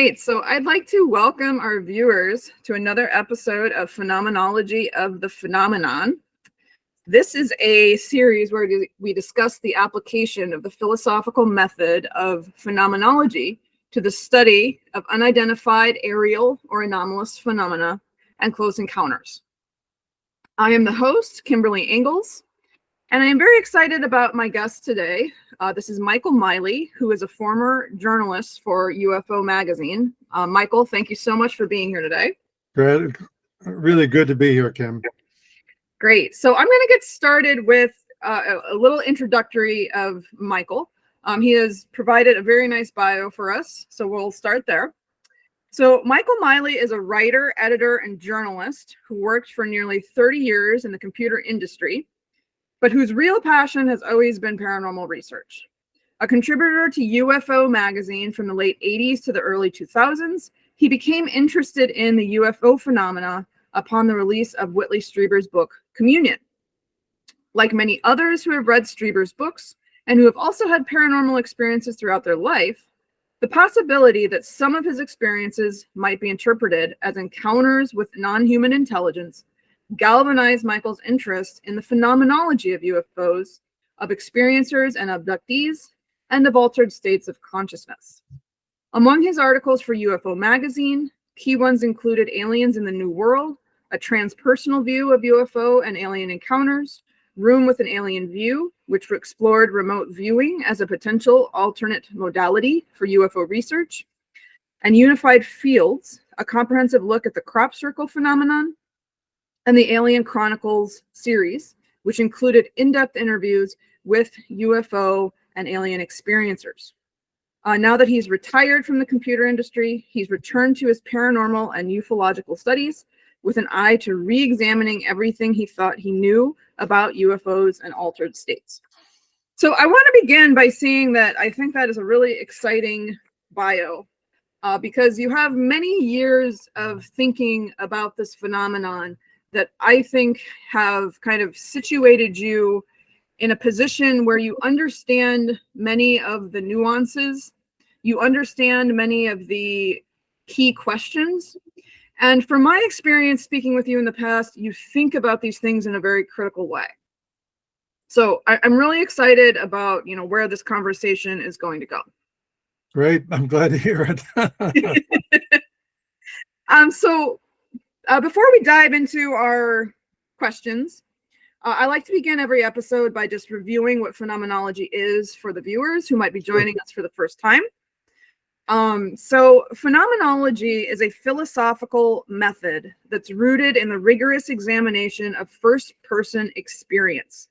right, so I'd like to welcome our viewers to another episode of Phenomenology of the Phenomenon. This is a series where we discuss the application of the philosophical method of phenomenology to the study of unidentified aerial or anomalous phenomena and close encounters. I am the host, Kimberly Engels, and I am very excited about my guest today. This is Michael Miley, who is a former journalist for UFO Magazine. Michael, thank you so much for being here today. Great. Really good to be here, Kim. Great. So I'm going to get started with a little introductory of Michael. He has provided a very nice bio for us, so we'll start there. So Michael Miley is a writer, editor, and journalist who worked for nearly 30 years in the computer industry, but whose real passion has always been paranormal research. A contributor to UFO Magazine from the late 80s to the early 2000s, he became interested in the UFO phenomena upon the release of Whitley Strieber's book, Communion. Like many others who have read Strieber's books and who have also had paranormal experiences throughout their life, the possibility that some of his experiences might be interpreted as encounters with non-human intelligence galvanized Michael's interest in the phenomenology of UFOs, of experiencers and abductees, and of altered states of consciousness. Among his articles for UFO Magazine, key ones included Aliens in the New World, a transpersonal view of UFO and alien encounters, Room with an Alien View, which explored remote viewing as a potential alternate modality for UFO research, and Unified Fields, a comprehensive look at the crop circle phenomenon, and the Alien Chronicles series, which included in-depth interviews with UFO and alien experiencers. Now that he's retired from the computer industry, he's returned to his paranormal and ufological studies with an eye to re-examining everything he thought he knew about UFOs and altered states. So I want to begin by saying that I think that is a really exciting bio because you have many years of thinking about this phenomenon that I think have kind of situated you in a position where you understand many of the nuances, you understand many of the key questions. And from my experience speaking with you in the past, you think about these things in a very critical way. So I'm really excited about, where this conversation is going to go. Great. I'm glad to hear it. Before we dive into our questions, I like to begin every episode by just reviewing what phenomenology is for the viewers who might be joining us for the first time. So phenomenology is a philosophical method that's rooted in the rigorous examination of first-person experience.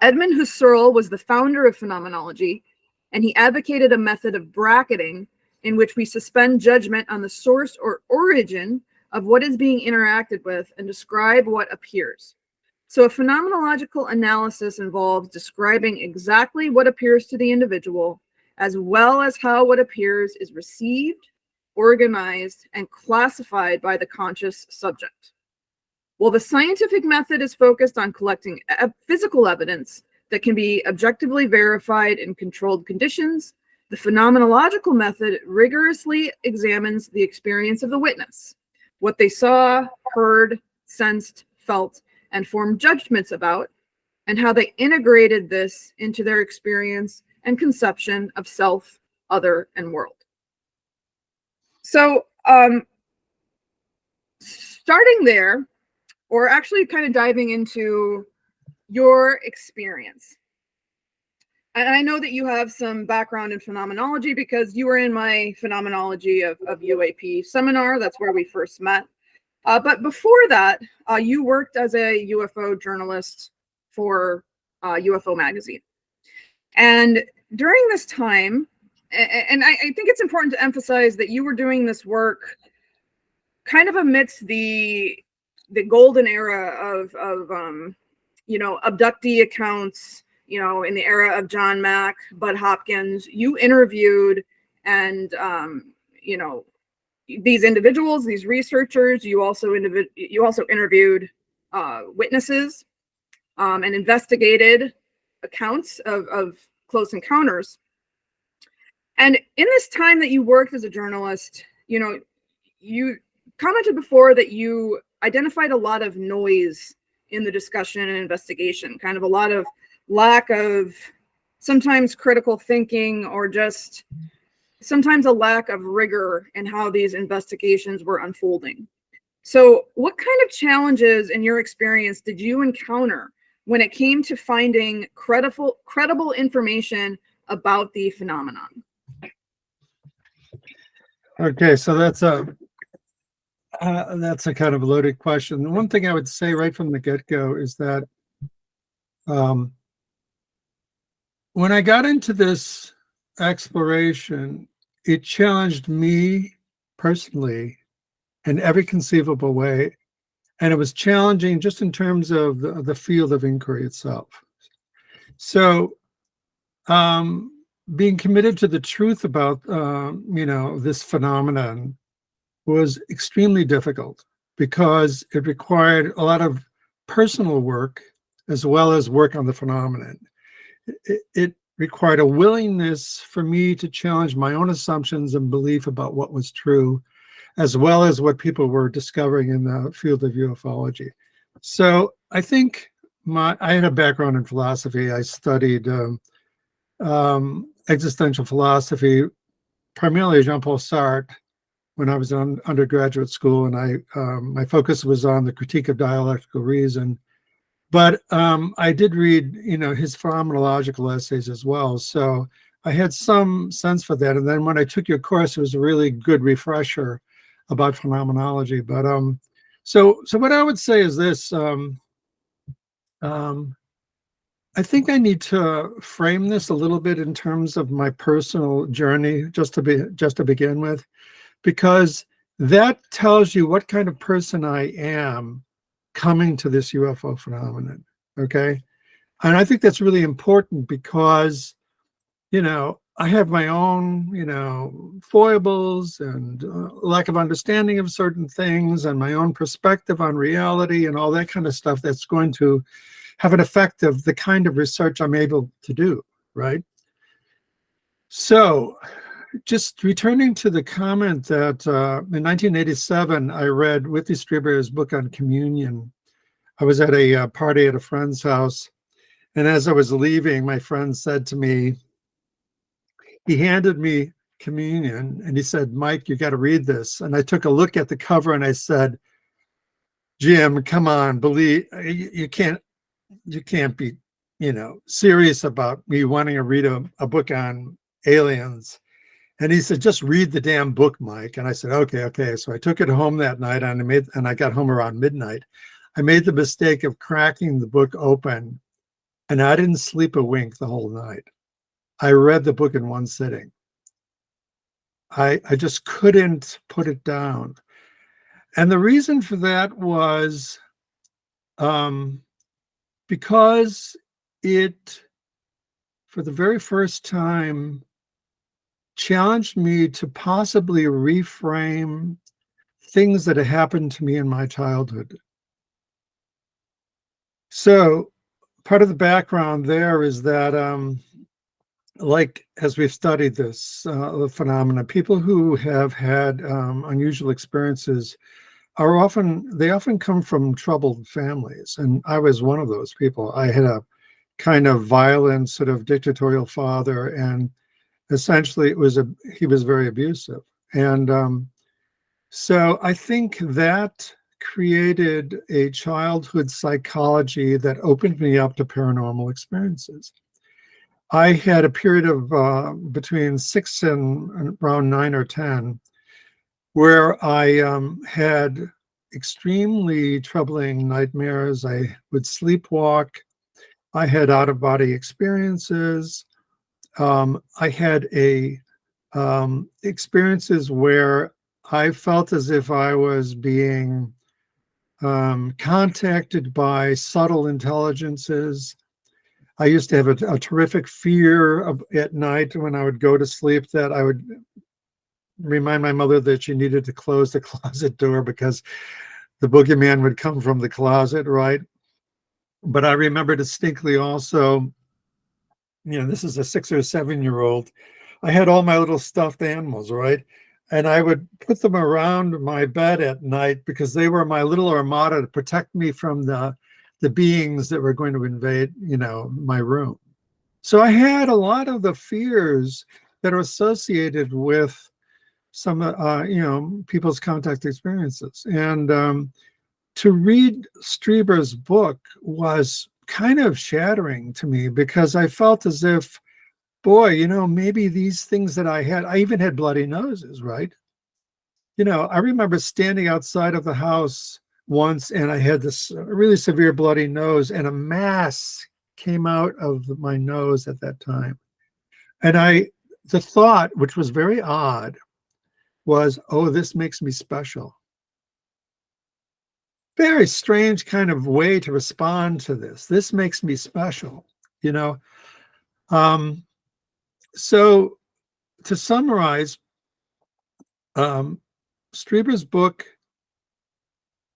Edmund Husserl was the founder of phenomenology, and he advocated a method of bracketing in which we suspend judgment on the source or origin of what is being interacted with and describe what appears. So a phenomenological analysis involves describing exactly what appears to the individual, as well as how what appears is received, organized, and classified by the conscious subject. While the scientific method is focused on collecting physical evidence that can be objectively verified in controlled conditions, the phenomenological method rigorously examines the experience of the witness, what they saw, heard, sensed, felt, and formed judgments about, and how they integrated this into their experience and conception of self, other, and world. So, starting there, or actually kind of diving into your experience. And I know that you have some background in phenomenology because you were in my phenomenology of UAP seminar. That's where we first met. But before that, you worked as a UFO journalist for UFO Magazine. And during this time, and I think it's important to emphasize that you were doing this work kind of amidst the golden era of abductee accounts, in the era of John Mack, Bud Hopkins. You interviewed and, these individuals, these researchers. You also interviewed witnesses and investigated accounts of close encounters. And in this time that you worked as a journalist, you commented before that you identified a lot of noise in the discussion and investigation, kind of a lot of lack of sometimes critical thinking, or just sometimes a lack of rigor in how these investigations were unfolding. So what kind of challenges in your experience did you encounter when it came to finding credible information about the phenomenon? Okay, so that's a kind of loaded question. The one thing I would say right from the get-go is that when I got into this exploration, it challenged me personally in every conceivable way, and it was challenging just in terms of the field of inquiry itself. So, being committed to the truth about this phenomenon was extremely difficult because it required a lot of personal work as well as work on the phenomenon. It required a willingness for me to challenge my own assumptions and belief about what was true, as well as what people were discovering in the field of ufology. So I think I had a background in philosophy. I studied existential philosophy, primarily Jean-Paul Sartre, when I was in undergraduate school, and my focus was on the critique of dialectical reason. But I did read, his phenomenological essays as well. So I had some sense for that. And then when I took your course, it was a really good refresher about phenomenology. But so what I would say is this: I think I need to frame this a little bit in terms of my personal journey, just to begin with, because that tells you what kind of person I am coming to this UFO phenomenon, okay? And I think that's really important because, I have my own, foibles and lack of understanding of certain things and my own perspective on reality and all that kind of stuff that's going to have an effect of the kind of research I'm able to do, right? So, just returning to the comment that in 1987, I read Whitley Strieber's book on communion. I was at a party at a friend's house, and as I was leaving, my friend said to me, he handed me communion, and he said, "Mike, you got to read this." And I took a look at the cover, and I said, "Jim, come on, believe you can't be, serious about me wanting to read a book on aliens." And he said, "Just read the damn book, Mike." And I said, okay. So I took it home that night, and I got home around midnight. I made the mistake of cracking the book open, and I didn't sleep a wink the whole night. I read the book in one sitting. I just couldn't put it down. And the reason for that was because it, for the very first time, challenged me to possibly reframe things that had happened to me in my childhood. So part of the background there is that, as we've studied this the phenomena, people who have had unusual experiences they often come from troubled families. And I was one of those people. I had a kind of violent, sort of dictatorial father, and essentially he was very abusive. And so I think that created a childhood psychology that opened me up to paranormal experiences. I had a period of between 6 and around 9 or 10 where I had extremely troubling nightmares. I would sleepwalk. I had out-of-body experiences. I had experiences where I felt as if I was being contacted by subtle intelligences. I used to have a terrific fear at night when I would go to sleep that I would remind my mother that she needed to close the closet door because the boogeyman would come from the closet, right? But I remember distinctly also, this is a 6 or 7-year-old, I had all my little stuffed animals, right? And I would put them around my bed at night because they were my little armada to protect me from the beings that were going to invade, my room. So I had a lot of the fears that are associated with some, people's contact experiences. And to read Strieber's book was kind of shattering to me because I felt as if, boy, maybe these things that I even had bloody noses, right? I remember standing outside of the house once and I had this really severe bloody nose and a mass came out of my nose at that time. And the thought, which was very odd, was, oh, this makes me special. Very strange kind of way to respond to this. This makes me special, So to summarize, Strieber's book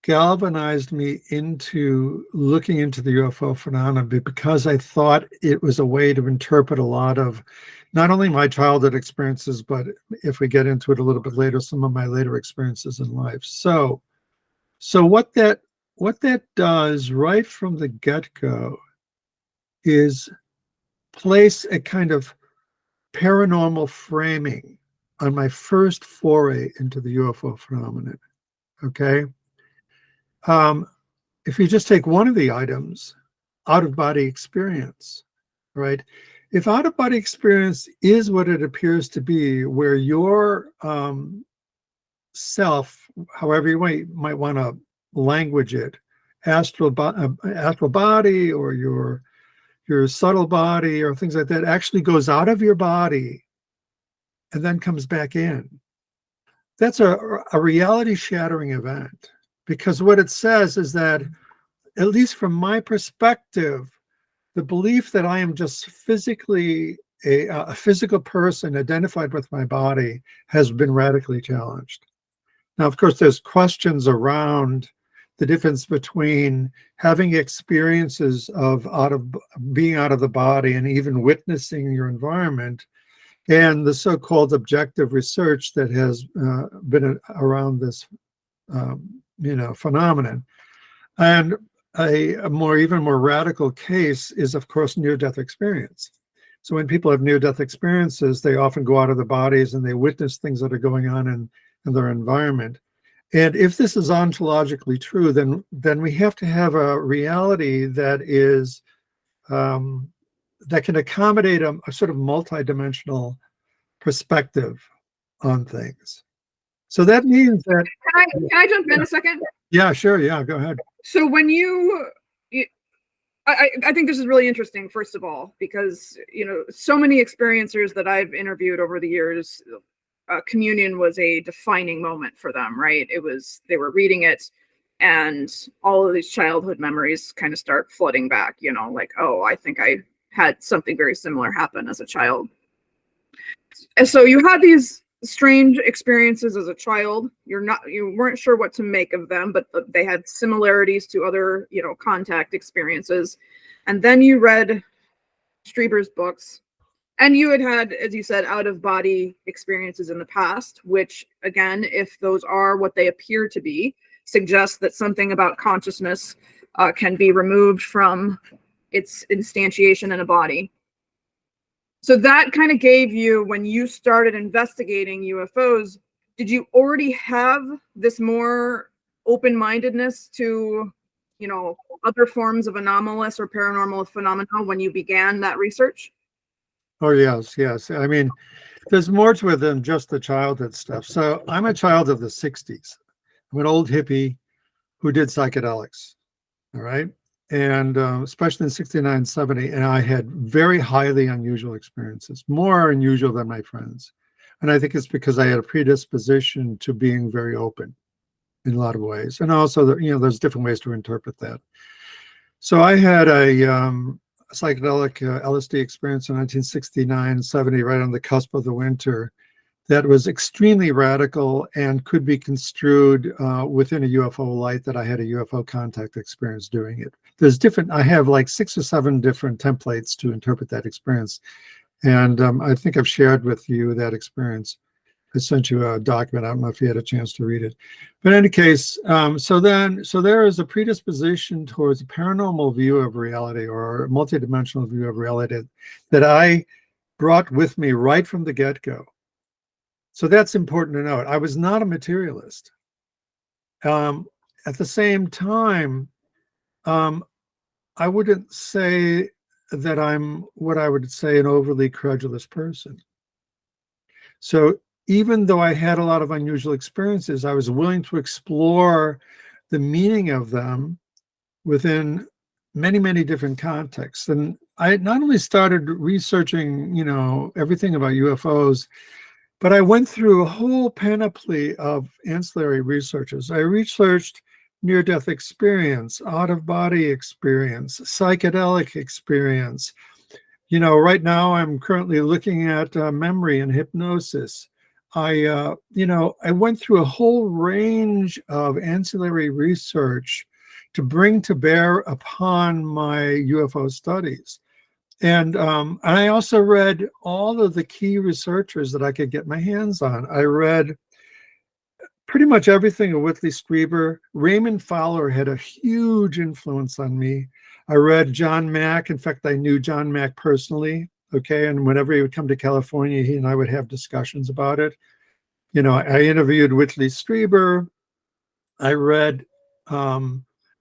galvanized me into looking into the UFO phenomenon because I thought it was a way to interpret a lot of not only my childhood experiences, but if we get into it a little bit later, some of my later experiences in life. So what that does right from the get-go is place a kind of paranormal framing on my first foray into the UFO phenomenon. Okay. If you just take one of the items, out-of-body experience, right? If out-of-body experience is what it appears to be, where your self, however you might want to language it, astral body or your subtle body or things like that, actually goes out of your body and then comes back in. That's a reality-shattering event. Because what it says is that, at least from my perspective, the belief that I am just physically a physical person identified with my body has been radically challenged. Now, of course, there's questions around the difference between having experiences of being out of the body and even witnessing your environment and the so-called objective research that has been around this phenomenon. And a even more radical case is, of course, near-death experience. So when people have near-death experiences, they often go out of their bodies and they witness things that are going on in their environment. And if this is ontologically true, then we have to have a reality that is that can accommodate a sort of multidimensional perspective on things. So that means that. Can I jump in a second? Yeah, sure. Yeah, go ahead. So when I think this is really interesting, first of all, because, so many experiencers that I've interviewed over the years, communion was a defining moment for them, right? They were reading it and all of these childhood memories kind of start flooding back, like, oh, I think I had something very similar happen as a child. And so you had these strange experiences as a child. You weren't sure what to make of them, but they had similarities to other, contact experiences. And then you read Strieber's books, and you had, as you said, out-of-body experiences in the past, which, again, if those are what they appear to be, suggests that something about consciousness can be removed from its instantiation in a body. So that kind of gave you, when you started investigating UFOs, did you already have this more open-mindedness to, other forms of anomalous or paranormal phenomena when you began that research? Oh, yes. I mean, there's more to it than just the childhood stuff. So I'm a child of the 60s. I'm an old hippie who did psychedelics, all right? And especially in 69, 70, and I had very highly unusual experiences, more unusual than my friends. And I think it's because I had a predisposition to being very open in a lot of ways. And also, there's different ways to interpret that. So I had a psychedelic LSD experience in 1969, 70, right on the cusp of the winter, that was extremely radical and could be construed within a UFO light that I had a UFO contact experience doing it. I have like 6 or 7 different templates to interpret that experience. And I think I've shared with you that experience. I sent you a document. I don't know if you had a chance to read it. But in any case, so there is a predisposition towards a paranormal view of reality, or a multidimensional view of reality, that I brought with me right from the get-go. So that's important to note. I was not a materialist. At the same time, I wouldn't say that I'm what I would say an overly credulous person. So even though I had a lot of unusual experiences, I was willing to explore the meaning of them within many, many different contexts. And I not only started researching, everything about UFOs, but I went through a whole panoply of ancillary researches. I researched near-death experience, out-of-body experience, psychedelic experience. Right now I'm currently looking at memory and hypnosis. I went through a whole range of ancillary research to bring to bear upon my UFO studies. And I also read all of the key researchers that I could get my hands on. I read pretty much everything of Whitley Strieber. Raymond Fowler had a huge influence on me. I read John Mack. In fact, I knew John Mack personally. Okay. And whenever he would come to California, he and I would have discussions about it. I interviewed Whitley Strieber. I read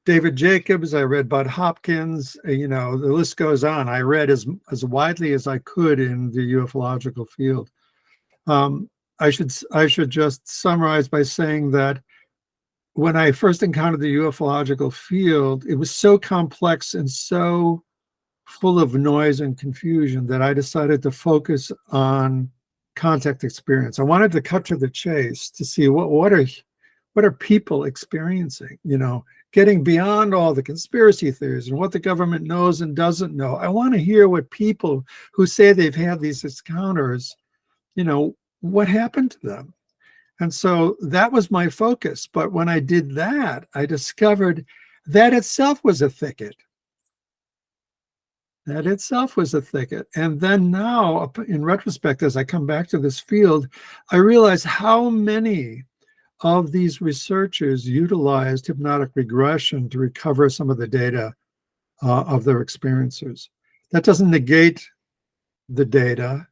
David Jacobs. I read Bud Hopkins. The list goes on. I read as widely as I could in the ufological field. I should just summarize by saying that when I first encountered the ufological field, it was so complex and so full of noise and confusion that I decided to focus on contact experience. I wanted to cut to the chase to see what are people experiencing, getting beyond all the conspiracy theories and what the government knows and doesn't know. I want to hear what people who say they've had these encounters, what happened to them. And so that was my focus. But when I did that, I discovered that itself was a thicket. That itself was a thicket. And then now, in retrospect, as I come back to this field, I realize how many of these researchers utilized hypnotic regression to recover some of the data of their experiences. That doesn't negate the data.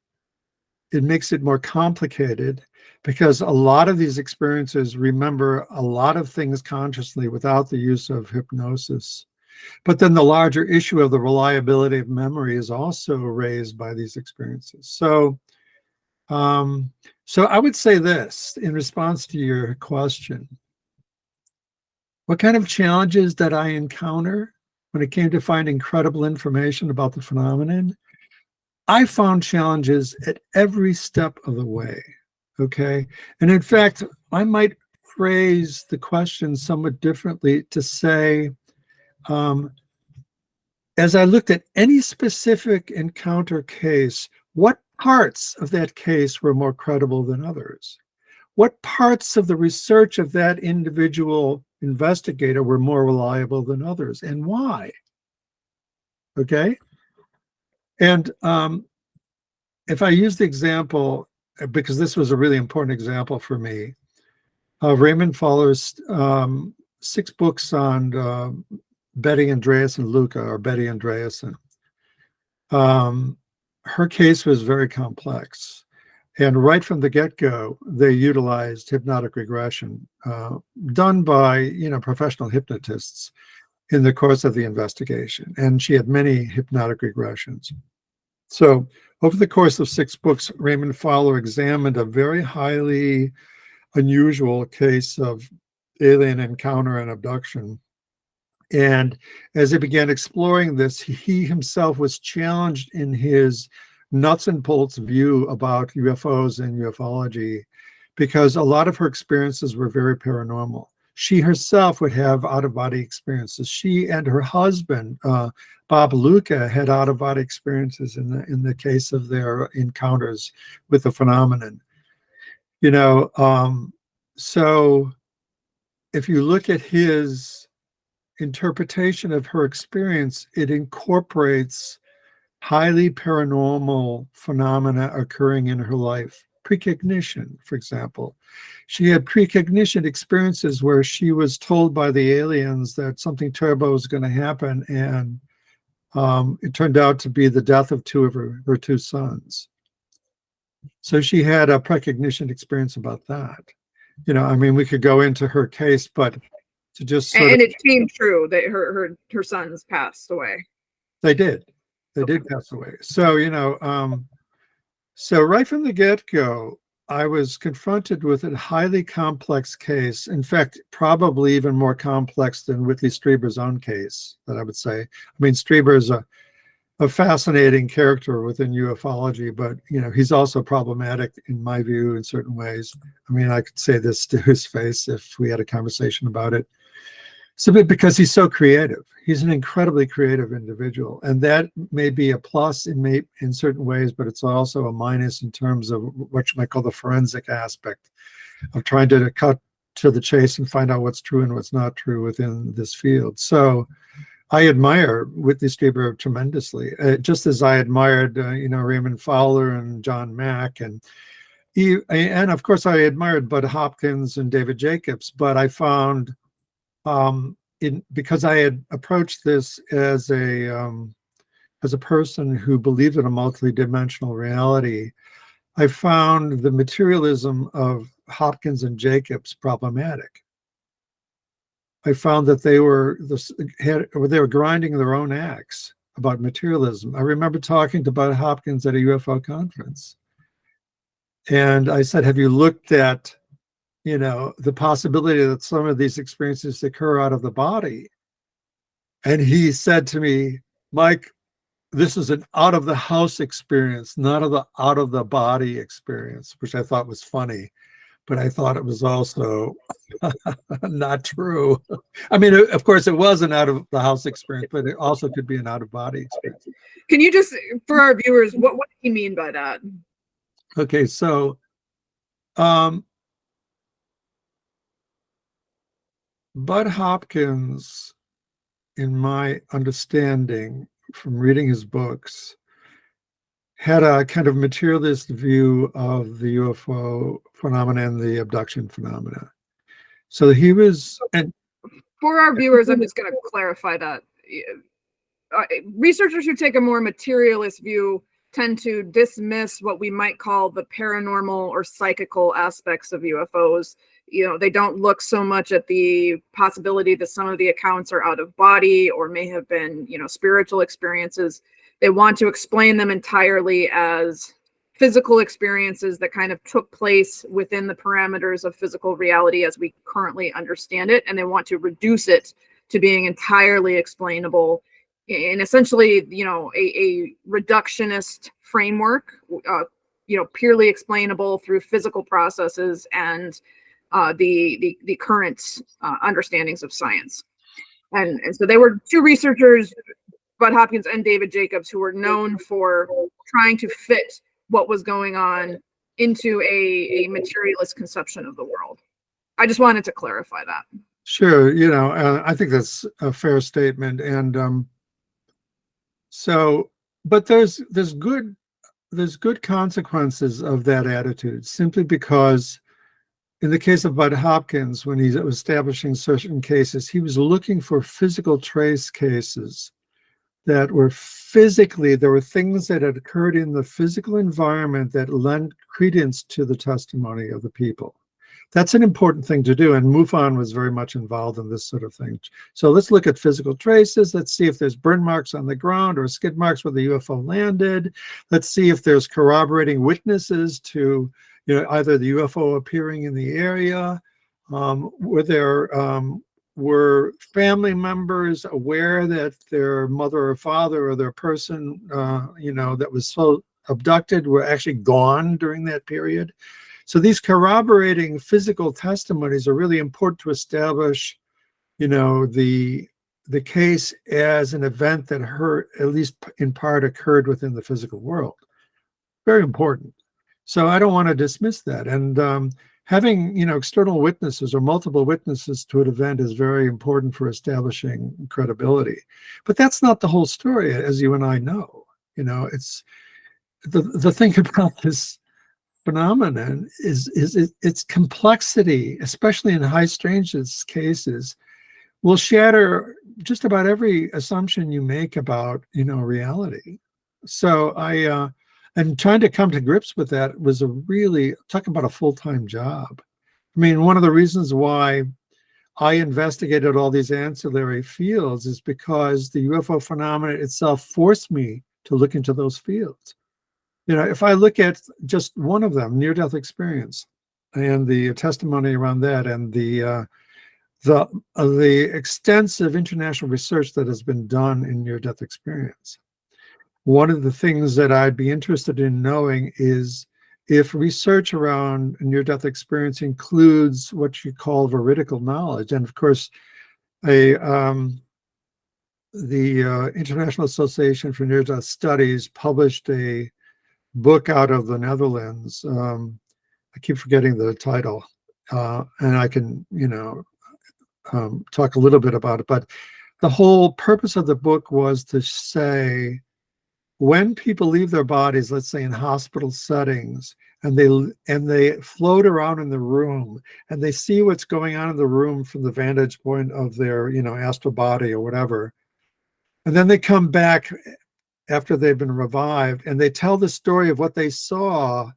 It makes it more complicated because a lot of these experiences remember a lot of things consciously without the use of hypnosis. But then the larger issue of the reliability of memory is also raised by these experiences. So I would say this in response to your question. What kind of challenges did I encounter when it came to finding credible information about the phenomenon? I found challenges at every step of the way, okay? And in fact, I might phrase the question somewhat differently to say, as I looked at any specific encounter case, what parts of that case were more credible than others? What parts of the research of that individual investigator were more reliable than others, and why? Okay? And if I use the example, because this was a really important example for me, Raymond Fowler's 6 books on Betty Andreasson Luca, or Betty Andreasson. Her case was very complex. And right from the get-go, they utilized hypnotic regression done by professional hypnotists in the course of the investigation. And she had many hypnotic regressions. So over the course of 6 books, Raymond Fowler examined a very highly unusual case of alien encounter and abduction. And as he began exploring this, he himself was challenged in his nuts and bolts view about UFOs and ufology, because a lot of her experiences were very paranormal. She herself would have out-of-body experiences. She and her husband, Bob Luca, had out-of-body experiences in the case of their encounters with the phenomenon. So if you look at his interpretation of her experience, it incorporates highly paranormal phenomena occurring in her life. Precognition, for example. She had precognition experiences where she was told by the aliens that something terrible was going to happen, and it turned out to be the death of two of her two sons. So she had a precognition experience about that. You know, I mean, we could go into her case, but to just sort And of, it came true that her sons passed away. they did pass away. So, you know, so right from the get-go, I was confronted with a highly complex case. In fact, probably even more complex than Whitley Strieber's own case, that I would say. I mean, Strieber is a fascinating character within ufology, but, you know, he's also problematic in my view in certain ways. I mean, I could say this to his face if we had a conversation about it. Simply because he's so creative. He's an incredibly creative individual. And that may be a plus in certain ways, but it's also a minus in terms of what you might call the forensic aspect of trying to cut to the chase and find out what's true and what's not true within this field. So I admire Whitley Strieber tremendously, just as I admired, you know, Raymond Fowler and John Mack. And of course, I admired Bud Hopkins and David Jacobs, but I found because I had approached this as a person who believed in a multidimensional reality, I found the materialism of Hopkins and Jacobs problematic. I found that they were grinding their own axe about materialism. I remember talking to Bud Hopkins at a UFO conference, and I said, "Have you looked at, you know, the possibility that some of these experiences occur out of the body?" And he said to me, "Mike, this is an out of the house experience, not out of the body experience," which I thought was funny, but I thought it was also not true. I mean, of course, it was an out of the house experience, but it also could be an out of body experience. Can you just, for our viewers, what do you mean by that? Okay, so Bud Hopkins, in my understanding from reading his books, had a kind of materialist view of the UFO phenomena and the abduction phenomena. So he was, and For our viewers, I'm just going to clarify that. Researchers who take a more materialist view tend to dismiss what we might call the paranormal or psychical aspects of UFOs. You know, they don't look so much at the possibility that some of the accounts are out of body or may have been, you know, spiritual experiences. They want to explain them entirely as physical experiences that kind of took place within the parameters of physical reality as we currently understand it. And they want to reduce it to being entirely explainable in essentially, you know, a reductionist framework, you know, purely explainable through physical processes and the current understandings of science. And so they were two researchers, Bud Hopkins and David Jacobs, who were known for trying to fit what was going on into a materialist conception of the world. I just wanted to clarify that. sure, you know, I think that's a fair statement. And so, but there's good consequences of that attitude, simply because in the case of Bud Hopkins, when he was establishing certain cases, he was looking for physical trace cases that were physically, there were things that had occurred in the physical environment that lend credence to the testimony of the people. That's an important thing to do, and MUFON was very much involved in this sort of thing. So let's look at physical traces. Let's see if there's burn marks on the ground or skid marks where the UFO landed. Let's see if there's corroborating witnesses to, you know, either the UFO appearing in the area. Were family members aware that their mother or father or their person, you know, that was so abducted were actually gone during that period? So these corroborating physical testimonies are really important to establish, you know, the case as an event that at least in part occurred within the physical world. Very important. So I don't want to dismiss that. And having, you know, external witnesses or multiple witnesses to an event is very important for establishing credibility. But that's not the whole story, as you and I know. It's the thing about this phenomenon is its complexity, especially in high strangeness cases, will shatter just about every assumption you make about reality. So and trying to come to grips with that was talking about a full-time job. I mean, one of the reasons why I investigated all these ancillary fields is because the UFO phenomenon itself forced me to look into those fields. If I look at just one of them, near-death experience, and the testimony around that, and the extensive international research that has been done in near-death experience, one of the things that I'd be interested in knowing is if research around near-death experience includes what you call veridical knowledge. And of course, the International Association for Near-Death Studies published a book out of the Netherlands. I keep forgetting the title, and I can, talk a little bit about it. But the whole purpose of the book was to say, when people leave their bodies, let's say in hospital settings, and they float around in the room, and they see what's going on in the room from the vantage point of their, astral body or whatever, and then they come back after they've been revived, and they tell the story of what they saw,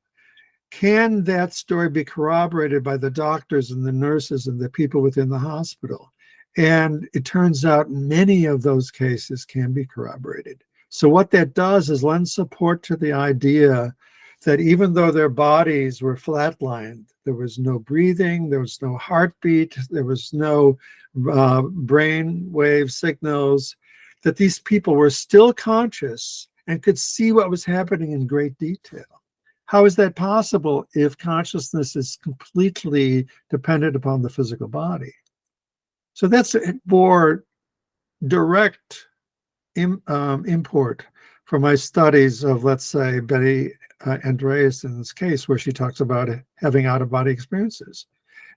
can that story be corroborated by the doctors and the nurses and the people within the hospital? And it turns out many of those cases can be corroborated. So what that does is lend support to the idea that even though their bodies were flatlined, there was no breathing, there was no heartbeat, there was no brain wave signals, that these people were still conscious and could see what was happening in great detail. How is that possible if consciousness is completely dependent upon the physical body? So that's a more direct import from my studies of, let's say, Betty Andreasen's case, where she talks about having out-of-body experiences.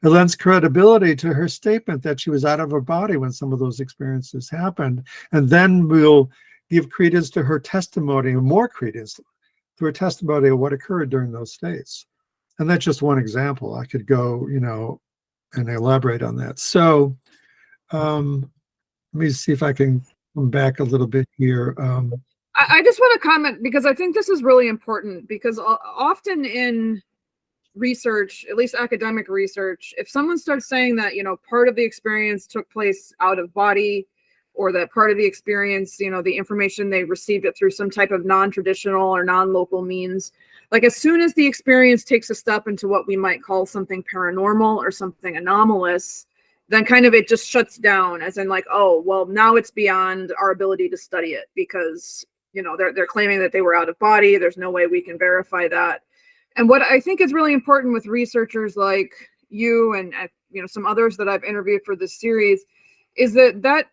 It lends credibility to her statement that she was out of her body when some of those experiences happened, and then we'll give credence to her testimony, and more credence to her testimony of what occurred during those states. And that's just one example. I could go, and elaborate on that. So let me see if I can come back a little bit here. I just want to comment, because I think this is really important, because often in research, at least academic research, if someone starts saying that, part of the experience took place out of body, or that part of the experience, the information, they received it through some type of non-traditional or non-local means, like as soon as the experience takes a step into what we might call something paranormal or something anomalous, then kind of it just shuts down, as in like, oh, well, now it's beyond our ability to study it, because they're claiming that they were out of body. There's no way we can verify that. And what I think is really important with researchers like you and some others that I've interviewed for this series is that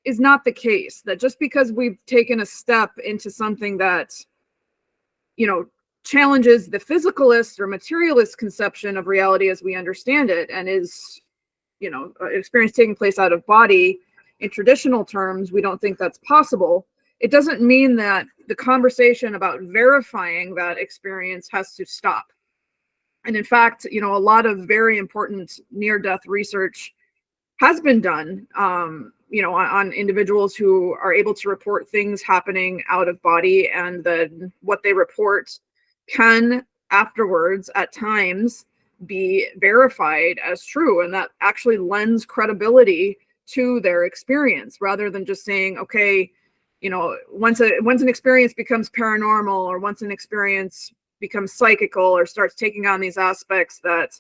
is not the case. That just because we've taken a step into something that challenges the physicalist or materialist conception of reality as we understand it, and is an experience taking place out of body in traditional terms, we don't think that's possible. It doesn't mean that the conversation about verifying that experience has to stop. And in fact, a lot of very important near-death research has been done, on individuals who are able to report things happening out of body, and then what they report can afterwards at times be verified as true, and that actually lends credibility to their experience, rather than just saying, okay, once an experience becomes paranormal, or once an experience becomes psychical, or starts taking on these aspects that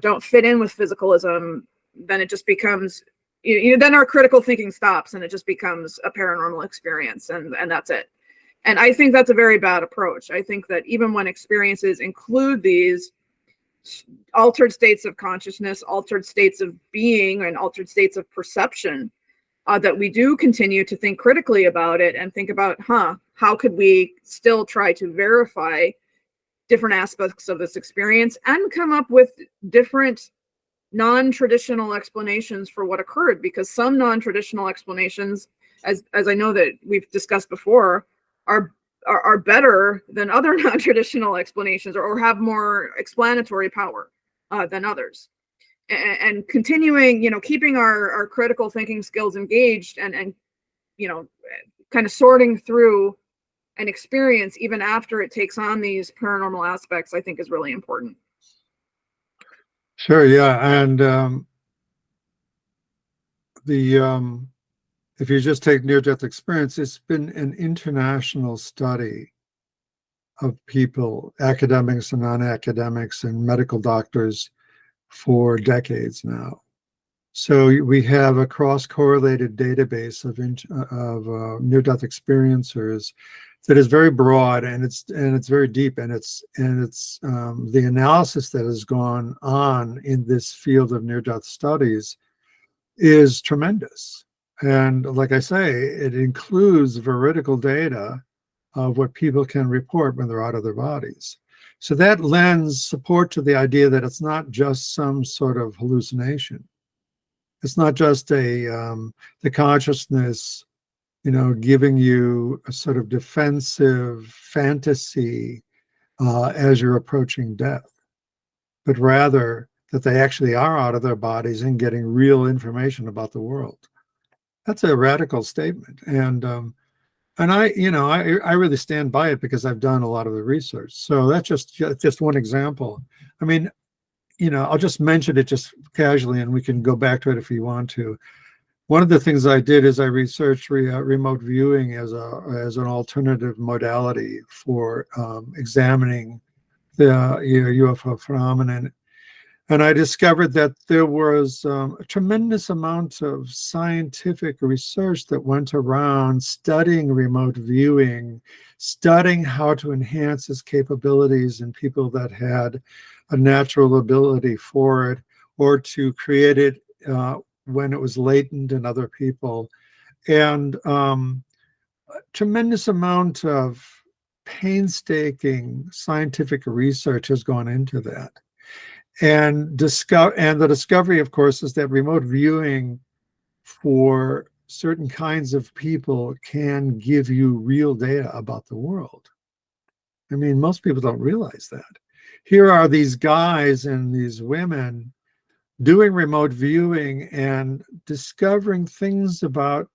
don't fit in with physicalism, then it just becomes then our critical thinking stops, and it just becomes a paranormal experience, and that's it. And I think that's a very bad approach. I think that even when experiences include these altered states of consciousness, altered states of being, and altered states of perception, that we do continue to think critically about it, and think about, how could we still try to verify different aspects of this experience, and come up with different non-traditional explanations for what occurred, because some non-traditional explanations, as I know that we've discussed before, are are better than other non-traditional explanations, or have more explanatory power than others. And continuing, keeping our critical thinking skills engaged, and kind of sorting through an experience even after it takes on these paranormal aspects, I think is really important. Sure, yeah. And if you just take near-death experience, it's been an international study of people, academics and non-academics and medical doctors, for decades now. So we have a cross-correlated database of near-death experiencers that is very broad, and it's very deep, and it's the analysis that has gone on in this field of near-death studies is tremendous. And like I say, it includes veridical data of what people can report when they're out of their bodies. So that lends support to the idea that it's not just some sort of hallucination. It's not just the consciousness, giving you a sort of defensive fantasy as you're approaching death, but rather that they actually are out of their bodies and getting real information about the world. That's a radical statement, and I really stand by it because I've done a lot of the research. So that's just one example. I mean, I'll just mention it just casually, and we can go back to it if you want to. One of the things I did is I researched remote viewing as an alternative modality for examining the UFO phenomenon. And I discovered that there was a tremendous amount of scientific research that went around studying remote viewing, studying how to enhance its capabilities in people that had a natural ability for it, or to create it when it was latent in other people. And a tremendous amount of painstaking scientific research has gone into that. And the discovery, of course, is that remote viewing for certain kinds of people can give you real data about the world. I mean, most people don't realize that. Here are these guys and these women doing remote viewing and discovering things about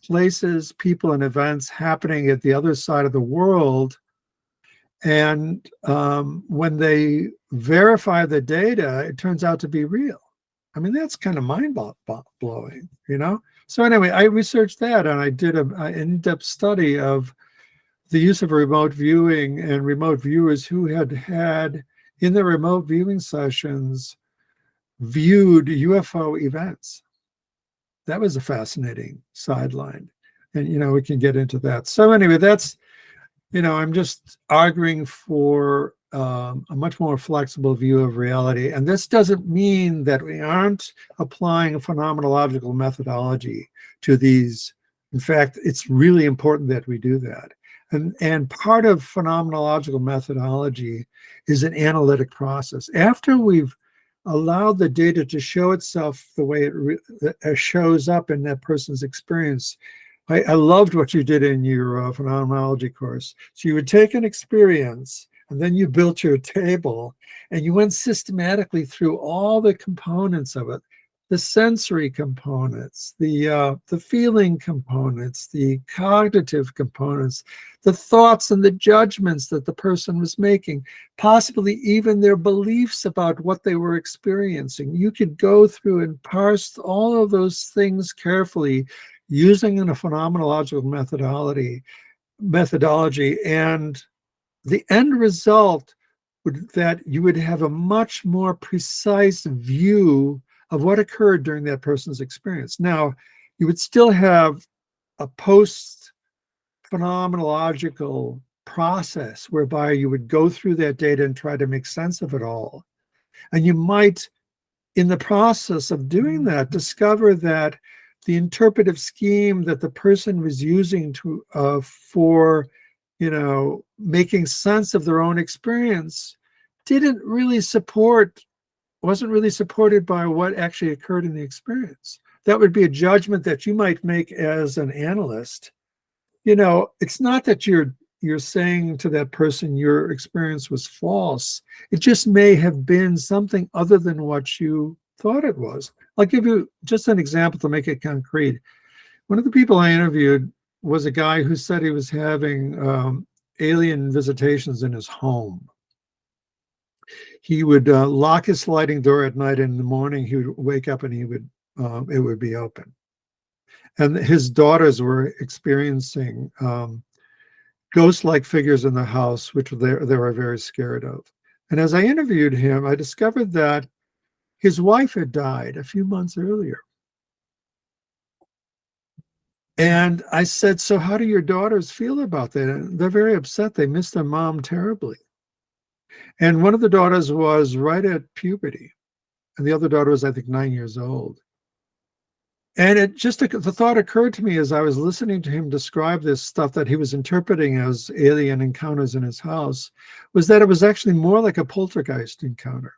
places, people, and events happening at the other side of the world. And when they verify the data, it turns out to be real. I mean, that's kind of mind-blowing, So anyway, I researched that, and I did an in-depth study of the use of remote viewing and remote viewers who had in their remote viewing sessions viewed UFO events. That was a fascinating sideline, and we can get into that. So anyway, that's I'm just arguing for a much more flexible view of reality. And this doesn't mean that we aren't applying a phenomenological methodology to these. In fact, it's really important that we do that. And part of phenomenological methodology is an analytic process. After we've allowed the data to show itself the way it shows up in that person's experience, I loved what you did in your phenomenology course. So you would take an experience, and then you built your table, and you went systematically through all the components of it, the sensory components, the feeling components, the cognitive components, the thoughts and the judgments that the person was making, possibly even their beliefs about what they were experiencing. You could go through and parse all of those things carefully, using in a phenomenological methodology, and the end result that you would have a much more precise view of what occurred during that person's experience. Now, you would still have a post-phenomenological process whereby you would go through that data and try to make sense of it all. And you might, in the process of doing that, discover that the interpretive scheme that the person was using for making sense of their own experience wasn't really supported by what actually occurred in the experience. That would be a judgment that you might make as an analyst it's not that you're saying to that person your experience was false. It just may have been something other than what you thought it was. I'll give you just an example to make it concrete. One of the people I interviewed was a guy who said he was having alien visitations in his home. He would lock his sliding door at night, and in the morning he would wake up and it would be open. And his daughters were experiencing ghost-like figures in the house, which they were very scared of. And as I interviewed him, I discovered that his wife had died a few months earlier. And I said, so how do your daughters feel about that? And they're very upset. They miss their mom terribly. And one of the daughters was right at puberty, and the other daughter was, I think, 9 years old. And the thought occurred to me as I was listening to him describe this stuff that he was interpreting as alien encounters in his house, was that it was actually more like a poltergeist encounter.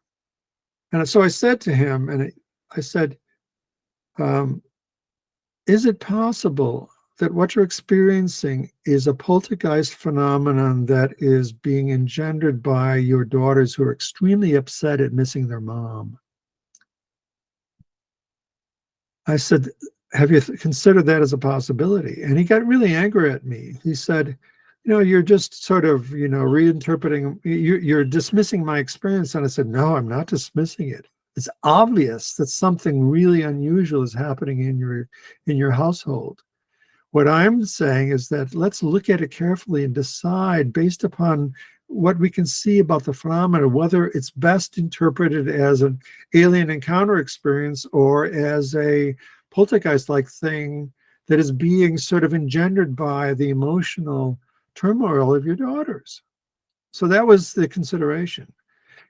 And so I said to him, and I said, is it possible that what you're experiencing is a poltergeist phenomenon that is being engendered by your daughters who are extremely upset at missing their mom? I said, have you considered that as a possibility? And he got really angry at me. He said, you're just sort of, reinterpreting, you're dismissing my experience. And I said, no, I'm not dismissing it. It's obvious that something really unusual is happening in your household. What I'm saying is that let's look at it carefully and decide, based upon what we can see about the phenomena, whether it's best interpreted as an alien encounter experience or as a poltergeist-like thing that is being sort of engendered by the emotional turmoil of your daughters. So that was the consideration,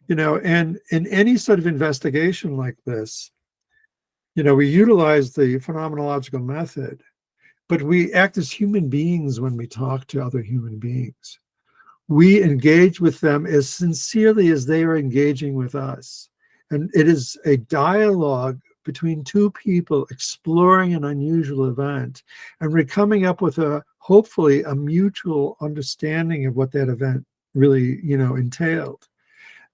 and in any sort of investigation like this, we utilize the phenomenological method, but we act as human beings when we talk to other human beings. We engage with them as sincerely as they are engaging with us. And it is a dialogue between two people exploring an unusual event, and we're coming up with hopefully a mutual understanding of what that event really, entailed.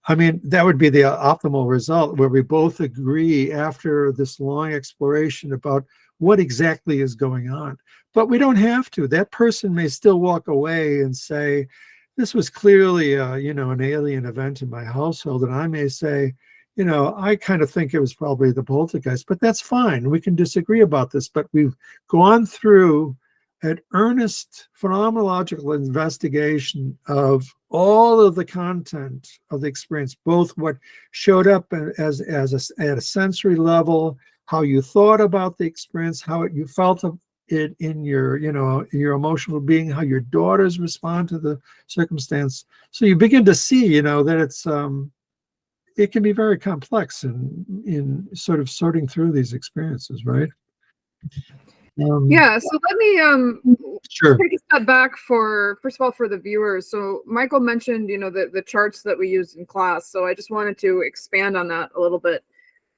I mean, that would be the optimal result, where we both agree after this long exploration about what exactly is going on. But we don't have to. That person may still walk away and say, this was clearly, an alien event in my household. And I may say, I kind of think it was probably the poltergeist, but that's fine. We can disagree about this, but we've gone through an earnest phenomenological investigation of all of the content of the experience, both what showed up at a sensory level, how you thought about the experience, how you felt it in your emotional being, how your daughters respond to the circumstance. So you begin to see, that it can be very complex in sort of sorting through these experiences, right? Yeah, so let me sure. take a step back first of all, for the viewers. So Michael mentioned, the charts that we used in class. So I just wanted to expand on that a little bit.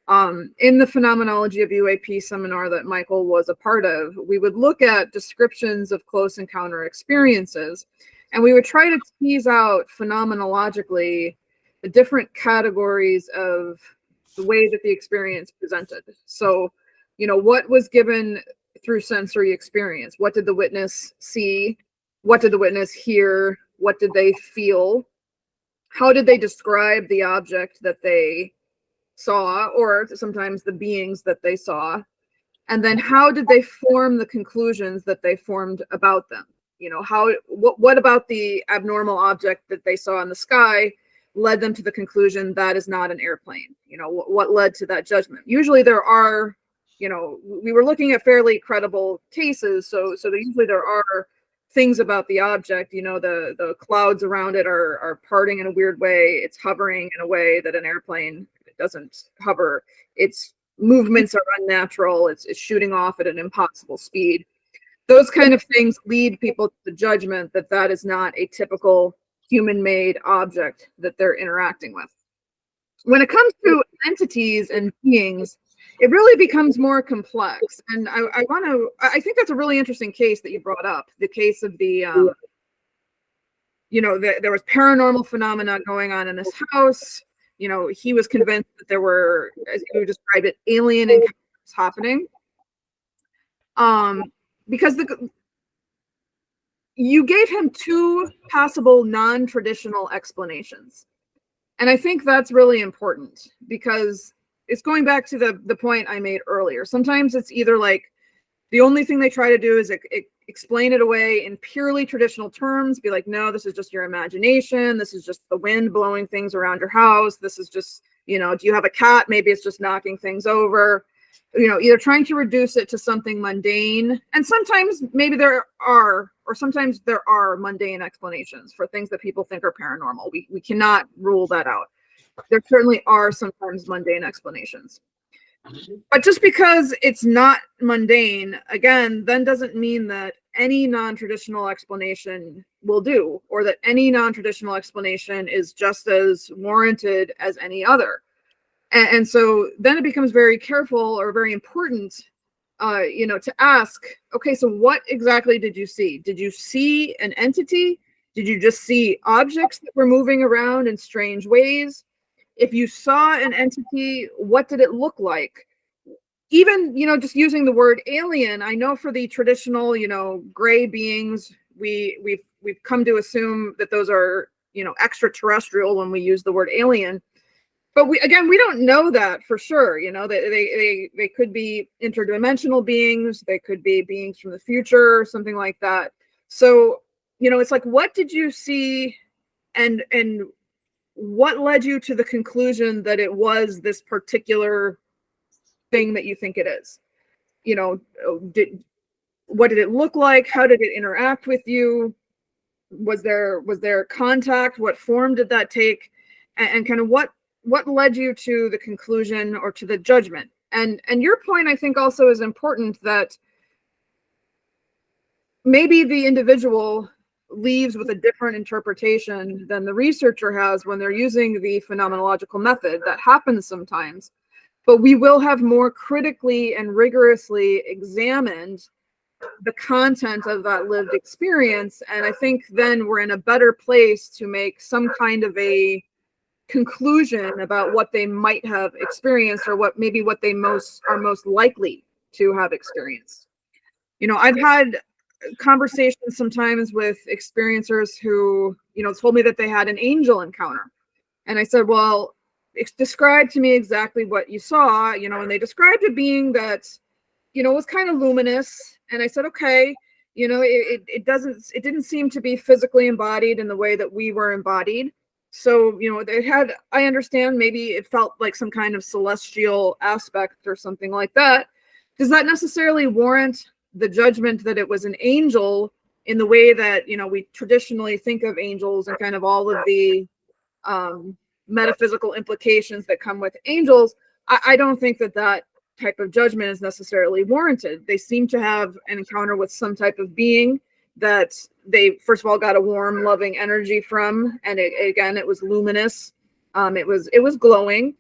In the Phenomenology of UAP seminar that Michael was a part of, we would look at descriptions of close encounter experiences, and we would try to tease out phenomenologically the different categories of the way that the experience presented. So, what was given through sensory experience? What did the witness see? What did the witness hear? What did they feel? How did they describe the object that they saw, or sometimes the beings that they saw? And then how did they form the conclusions that they formed about them? What about the abnormal object that they saw in the sky led them to the conclusion that is not an airplane? What led to that judgment? Usually there are, we were looking at fairly credible cases, so usually there are things about the object. The clouds around it are parting in a weird way. It's hovering in a way that an airplane doesn't hover. Its movements are unnatural. It's shooting off at an impossible speed. Those kind of things lead people to the judgment that that is not a typical human-made object that they're interacting with. When it comes to entities and beings, it really becomes more complex. And I think that's a really interesting case that you brought up, the case of the, there was paranormal phenomena going on in this house. He was convinced that there were, as you described it, alien encounters happening. Because you gave him two possible non-traditional explanations. And I think that's really important, because it's going back to the point I made earlier. Sometimes it's either like the only thing they try to do is explain it away in purely traditional terms, be like, no, this is just your imagination. This is just the wind blowing things around your house. This is just, do you have a cat? Maybe it's just knocking things over. Either trying to reduce it to something mundane. And sometimes maybe sometimes there are mundane explanations for things that people think are paranormal. We cannot rule that out. There certainly are sometimes mundane explanations. But just because it's not mundane, again, then doesn't mean that any non-traditional explanation will do, or that any non-traditional explanation is just as warranted as any other. And so then it becomes very careful, or very important, to ask, okay, so what exactly did you see? Did you see an entity? Did you just see objects that were moving around in strange ways? If you saw an entity, what did it look like? Even, just using the word alien, I know for the traditional, gray beings, we've come to assume that those are, extraterrestrial when we use the word alien. But we don't know that for sure. They could be interdimensional beings. They could be beings from the future, or something like that. So, it's like, what did you see, and what led you to the conclusion that it was this particular thing that you think it is? What did it look like? How did it interact with you? Was there contact? What form did that take? And kind of what led you to the conclusion or to the judgment? And your point, I think, also is important, that maybe the individual leaves with a different interpretation than the researcher has when they're using the phenomenological method. That happens sometimes, but we will have more critically and rigorously examined the content of that lived experience. And I think then we're in a better place to make some kind of a conclusion about what they might have experienced, or what they are most likely to have experienced. I've had conversations sometimes with experiencers who, told me that they had an angel encounter. And I said, well, describe to me exactly what you saw, and they described a being that, was kind of luminous. And I said, okay, it didn't seem to be physically embodied in the way that we were embodied. So, I understand, maybe it felt like some kind of celestial aspect or something like that. Does that necessarily warrant the judgment that it was an angel in the way that, we traditionally think of angels, and kind of all of the metaphysical implications that come with angels? I don't think that type of judgment is necessarily warranted. They seem to have an encounter with some type of being that they, first of all, got a warm, loving energy from, and it was luminous. It was glowing.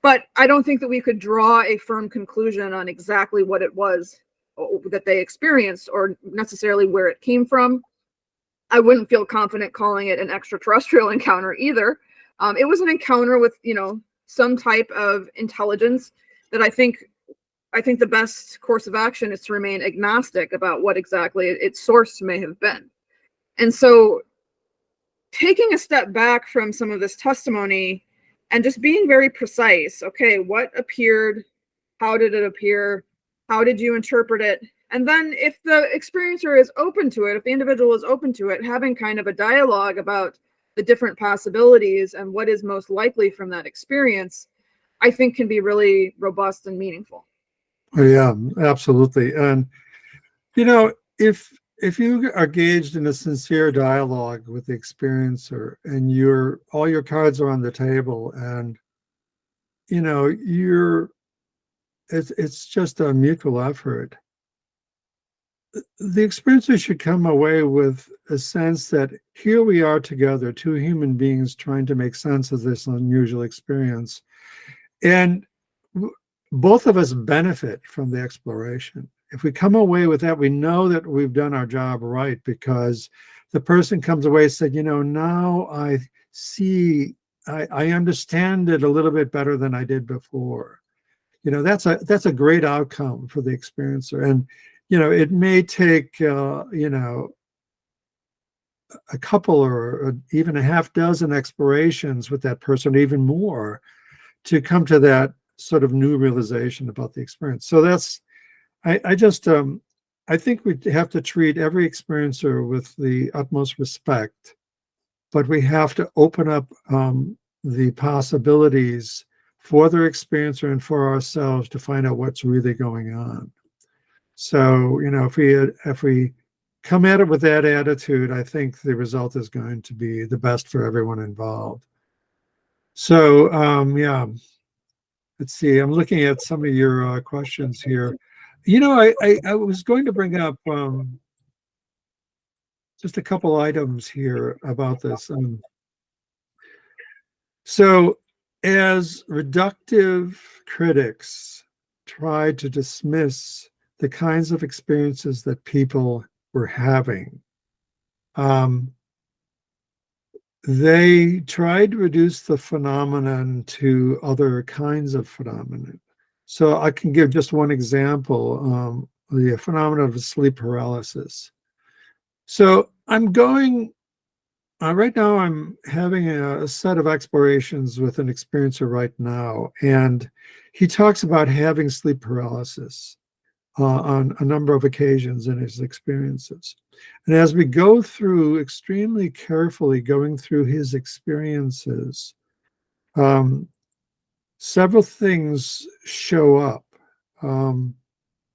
But I don't think that we could draw a firm conclusion on exactly what it was that they experienced, or necessarily where it came from. I wouldn't feel confident calling it an extraterrestrial encounter either. It was an encounter with, some type of intelligence that I think the best course of action is to remain agnostic about what exactly its source may have been. And so taking a step back from some of this testimony and just being very precise, okay, what appeared? How did it appear? How did you interpret it? And then if the experiencer is open to it, if the individual is open to it, having kind of a dialogue about the different possibilities and what is most likely from that experience, I think can be really robust and meaningful. Yeah, absolutely. And, if you are engaged in a sincere dialogue with the experiencer, and all your cards are on the table, and, it's just a mutual effort, the experiencer should come away with a sense that here we are together, two human beings trying to make sense of this unusual experience. And both of us benefit from the exploration. If we come away with that, we know that we've done our job right, because the person comes away and said, now I see, I understand it a little bit better than I did before. That's a great outcome for the experiencer. And, it may take, a couple or even a half dozen explorations with that person, even more, to come to that sort of new realization about the experience. So that's, I think we have to treat every experiencer with the utmost respect, but we have to open up the possibilities for their experiencer and for ourselves to find out what's really going on. So, if we come at it with that attitude, I think the result is going to be the best for everyone involved. So, yeah, let's see. I'm looking at some of your questions here. I was going to bring up just a couple items here about this. So, as reductive critics tried to dismiss the kinds of experiences that people were having, they tried to reduce the phenomenon to other kinds of phenomenon. So I can give just one example, the phenomenon of sleep paralysis. So I'm going, right now I'm having a set of explorations with an experiencer right now, and he talks about having sleep paralysis on a number of occasions in his experiences. And as we go through, extremely carefully going through his experiences, several things show up.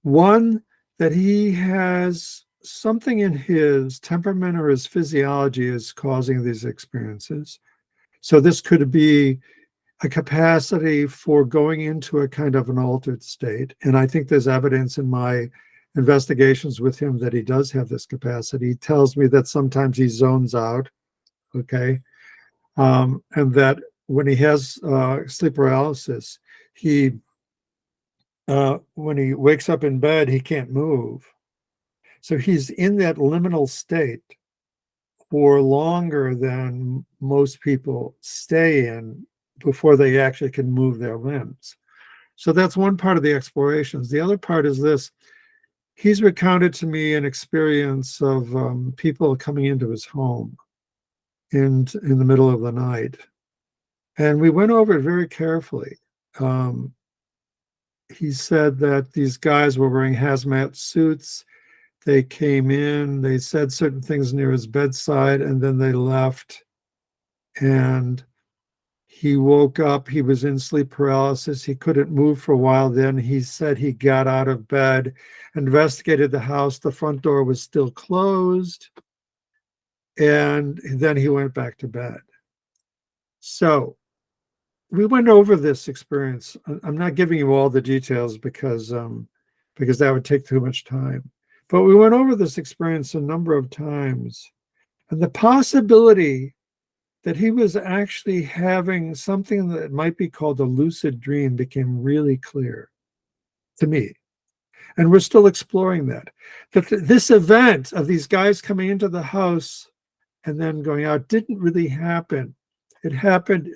One, that he has something in his temperament or his physiology is causing these experiences. So this could be a capacity for going into a kind of an altered state. And I think there's evidence in my investigations with him that he does have this capacity. He tells me that sometimes he zones out, okay? And that when he has sleep paralysis, when he wakes up in bed, he can't move. So he's in that liminal state for longer than most people stay in before they actually can move their limbs. So that's one part of the explorations. The other part is this. He's recounted to me an experience of people coming into his home in the middle of the night. And we went over it very carefully. He said that these guys were wearing hazmat suits. They came in, they said certain things near his bedside, and then they left. And he woke up, he was in sleep paralysis. He couldn't move for a while. Then he said he got out of bed, investigated the house. The front door was still closed. And then he went back to bed. So we went over this experience. I'm not giving you all the details because that would take too much time. But we went over this experience a number of times. And the possibility that he was actually having something that might be called a lucid dream became really clear to me. And we're still exploring that. That this event of these guys coming into the house and then going out didn't really happen. It happened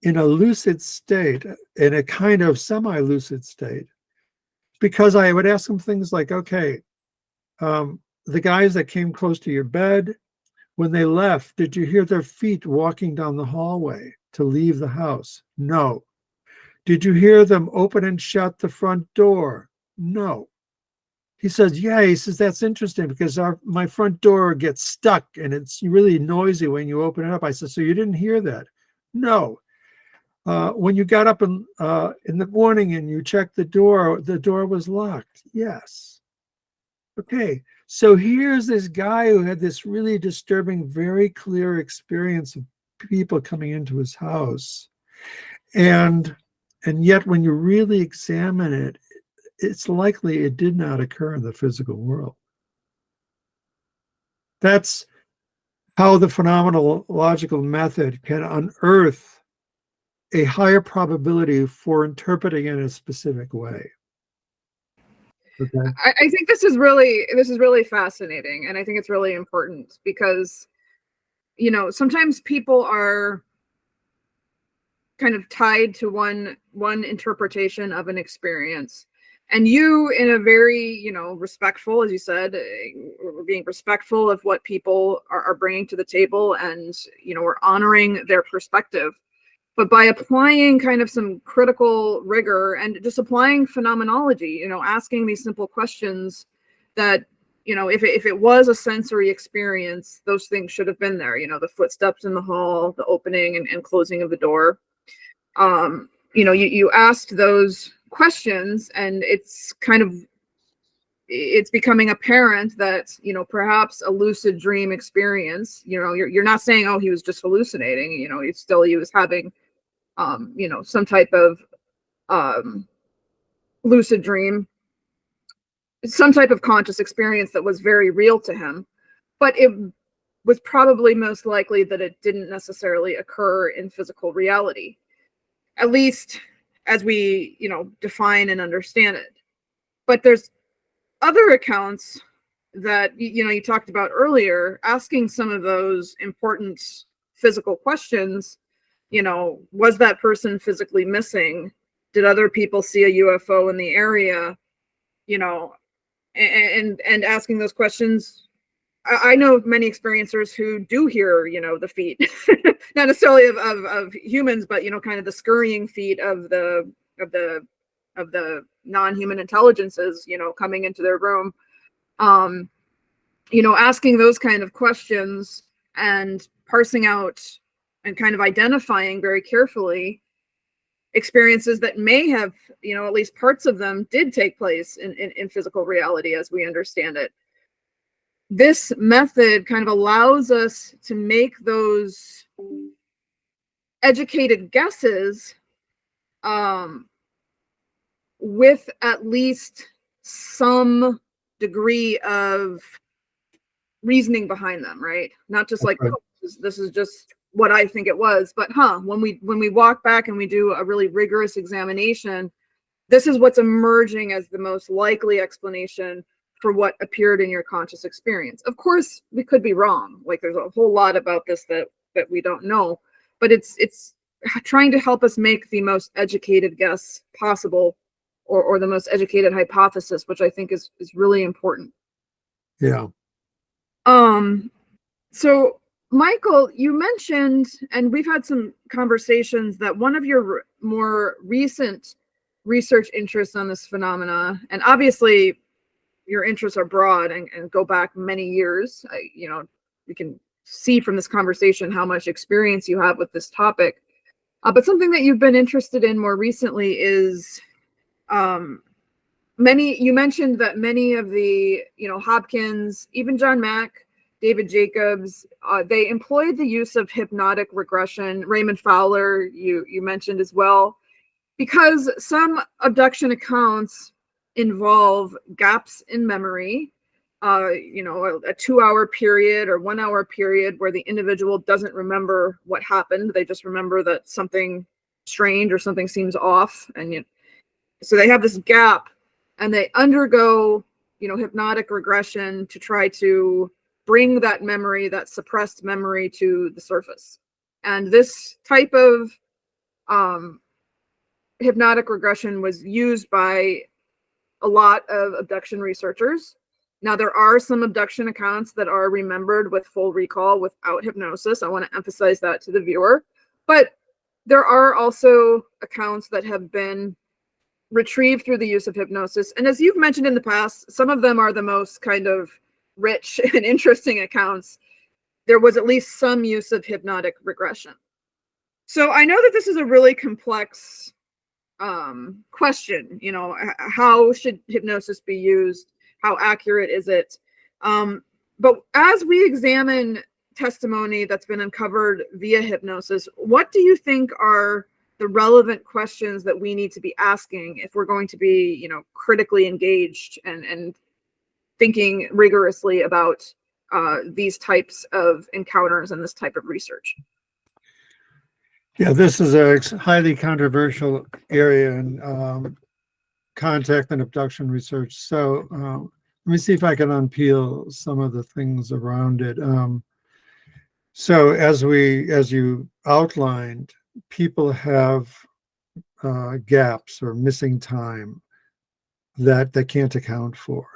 in a lucid state, in a kind of semi-lucid state, because I would ask them things like, okay, the guys that came close to your bed, when they left, did you hear their feet walking down the hallway to leave the house? No. Did you hear them open and shut the front door? No. He says, yeah, he says, that's interesting because my front door gets stuck and it's really noisy when you open it up. I said, so you didn't hear that? No. When you got up in the morning and you checked the door was locked. Yes. Okay. So here's this guy who had this really disturbing, very clear experience of people coming into his house. And yet when you really examine it, it's likely it did not occur in the physical world. That's how the phenomenological method can unearth a higher probability for interpreting it in a specific way. Okay. I think this is really fascinating, and I think it's really important because, you know, sometimes people are kind of tied to one interpretation of an experience, and you, in a very, you know, respectful, as you said, being respectful of what people are bringing to the table, and, you know, we're honoring their perspective, but by applying kind of some critical rigor and just applying phenomenology, you know, asking these simple questions that, you know, if it was a sensory experience, those things should have been there, you know, the footsteps in the hall, the opening and closing of the door. You know, you asked those questions, and it's becoming apparent that, you know, perhaps a lucid dream experience, you know, you're not saying, oh, he was just hallucinating, you know, he was having you know, some type of lucid dream, some type of conscious experience that was very real to him, but it was probably most likely that it didn't necessarily occur in physical reality, at least as we, you know, define and understand it. But there's other accounts that, you know, you talked about earlier, asking some of those important physical questions. You know, was that person physically missing? Did other people see a UFO in the area? You know, and asking those questions. I know many experiencers who do hear, you know, the feet, not necessarily of humans, but, you know, kind of the scurrying feet of the non-human intelligences, you know, coming into their room. You know, asking those kind of questions and parsing out and kind of identifying very carefully experiences that may have, you know, at least parts of them did take place in physical reality as we understand it. This method kind of allows us to make those educated guesses with at least some degree of reasoning behind them, right? Not just like, oh, this is just what I think it was, but when we walk back and we do a really rigorous examination, this is what's emerging as the most likely explanation for what appeared in your conscious experience. Of course, we could be wrong. Like, there's a whole lot about this that we don't know, but it's trying to help us make the most educated guess possible, or the most educated hypothesis, which I think is really important. Yeah. So Michael, you mentioned, and we've had some conversations, that one of your more recent research interests on this phenomena, and obviously your interests are broad and go back many years. You know, we can see from this conversation how much experience you have with this topic. But something that you've been interested in more recently is you mentioned that many of the, you know, Hopkins, even John Mack, David Jacobs, they employed the use of hypnotic regression. Raymond Fowler, you mentioned as well, because some abduction accounts involve gaps in memory, you know, a 2-hour period or 1-hour period where the individual doesn't remember what happened. They just remember that something strange or something seems off. And so they have this gap, and they undergo, you know, hypnotic regression to try to bring that memory, that suppressed memory, to the surface. And this type of hypnotic regression was used by a lot of abduction researchers. Now, there are some abduction accounts that are remembered with full recall without hypnosis. I want to emphasize that to the viewer. But there are also accounts that have been retrieved through the use of hypnosis. And as you've mentioned in the past, some of them are the most kind of rich and interesting accounts. There was at least some use of hypnotic regression. So I know that this is a really complex question. You know, how should hypnosis be used? How accurate is it? But as we examine testimony that's been uncovered via hypnosis, what do you think are the relevant questions that we need to be asking if we're going to be, you know, critically engaged and thinking rigorously about these types of encounters and this type of research? Yeah, this is a highly controversial area in contact and abduction research. So let me see if I can unpeel some of the things around it. So as you outlined, people have gaps or missing time that they can't account for.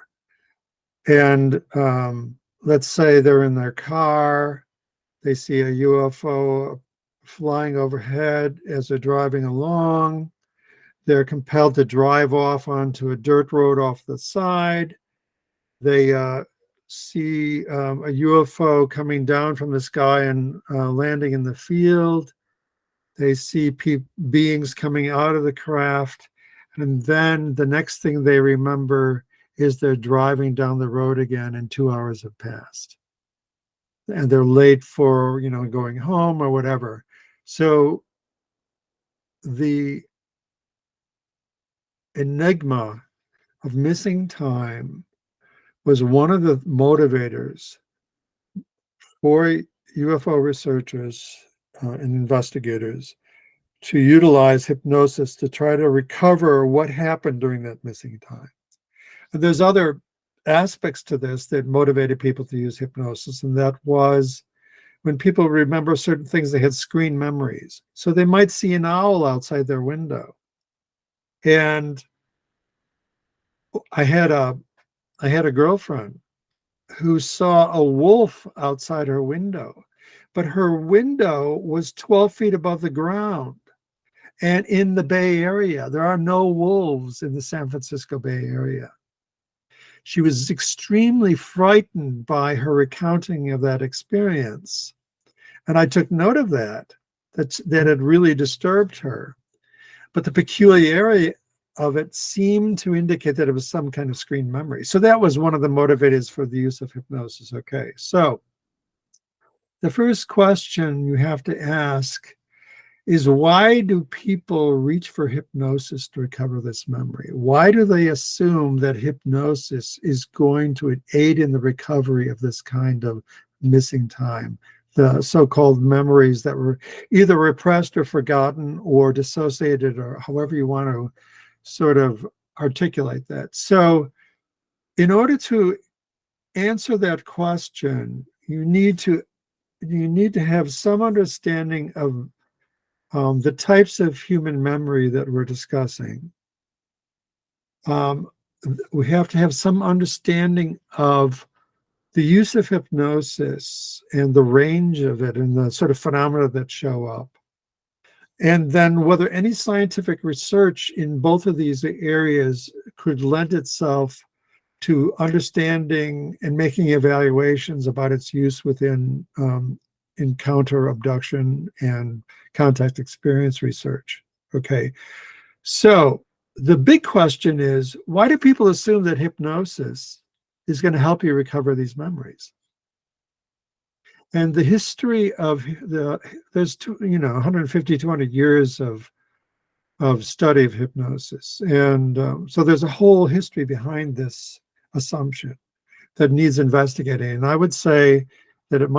And let's say they're in their car, they see a UFO flying overhead as they're driving along. They're compelled to drive off onto a dirt road off the side. They see a UFO coming down from the sky and landing in the field. They see beings coming out of the craft. And then the next thing they remember is they're driving down the road again and 2 hours have passed. And they're late for, going home or whatever. So the enigma of missing time was one of the motivators for UFO researchers and investigators to utilize hypnosis to try to recover what happened during that missing time. And there's other aspects to this that motivated people to use hypnosis, and that was when people remember certain things, they had screen memories. So they might see an owl outside their window. And I had a girlfriend who saw a wolf outside her window, but her window was 12 feet above the ground. And in the Bay Area, there are no wolves in the San Francisco Bay Area. She was extremely frightened by her recounting of that experience. And I took note of that had really disturbed her. But the peculiarity of it seemed to indicate that it was some kind of screen memory. So that was one of the motivators for the use of hypnosis. Okay, so the first question you have to ask is, why do people reach for hypnosis to recover this memory? Why do they assume that hypnosis is going to aid in the recovery of this kind of missing time, the so-called memories that were either repressed or forgotten or dissociated, or however you want to sort of articulate that? So in order to answer that question, you need to have some understanding of the types of human memory that we're discussing. We have to have some understanding of the use of hypnosis and the range of it and the sort of phenomena that show up. And then whether any scientific research in both of these areas could lend itself to understanding and making evaluations about its use within encounter, abduction, and contact experience research. Okay, so the big question is, why do people assume that hypnosis is going to help you recover these memories? And the history of there's 150, 200 years of study of hypnosis. And so there's a whole history behind this assumption that needs investigating. And I would say that at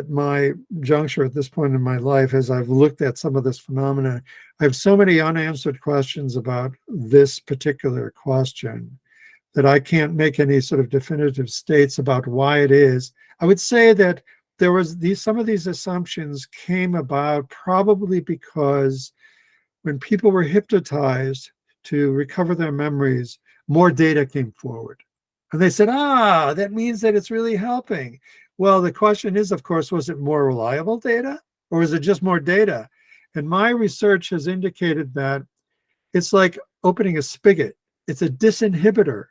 my juncture, at this point in my life, as I've looked at some of this phenomena, I have so many unanswered questions about this particular question that I can't make any sort of definitive states about why it is. I would say that some of these assumptions came about probably because when people were hypnotized to recover their memories, more data came forward. And they said, that means that it's really helping. Well, the question is, of course, was it more reliable data or is it just more data? And my research has indicated that it's like opening a spigot. It's a disinhibitor.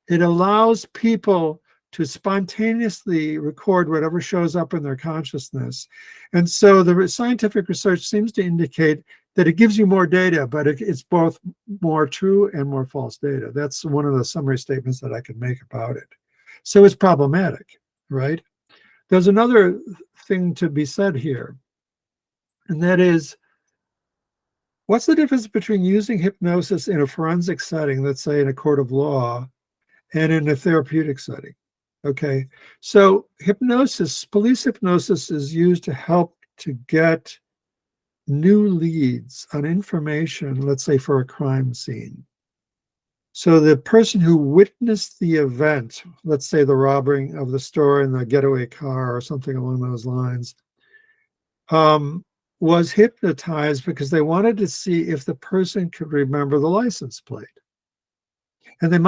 It allows people to spontaneously record whatever shows up in their consciousness. And so the scientific research seems to indicate that it gives you more data, but it's both more true and more false data. That's one of the summary statements that I could make about it. So it's problematic, right? There's another thing to be said here, and that is, what's the difference between using hypnosis in a forensic setting, let's say in a court of law, and in a therapeutic setting? Okay, so hypnosis, police hypnosis, is used to help to get new leads on information, let's say for a crime scene. So the person who witnessed the event, let's say the robbing of the store in the getaway car or something along those lines, was hypnotized because they wanted to see if the person could remember the license plate. And they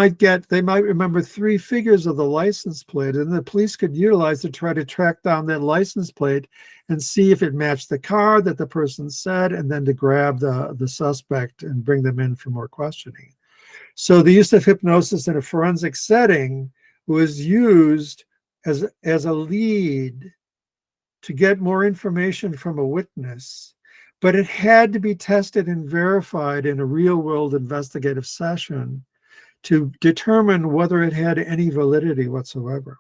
might remember 3 figures of the license plate, and the police could utilize to try to track down that license plate and see if it matched the car that the person said, and then to grab the suspect and bring them in for more questioning. So the use of hypnosis in a forensic setting was used as a lead to get more information from a witness, but it had to be tested and verified in a real-world investigative session to determine whether it had any validity whatsoever.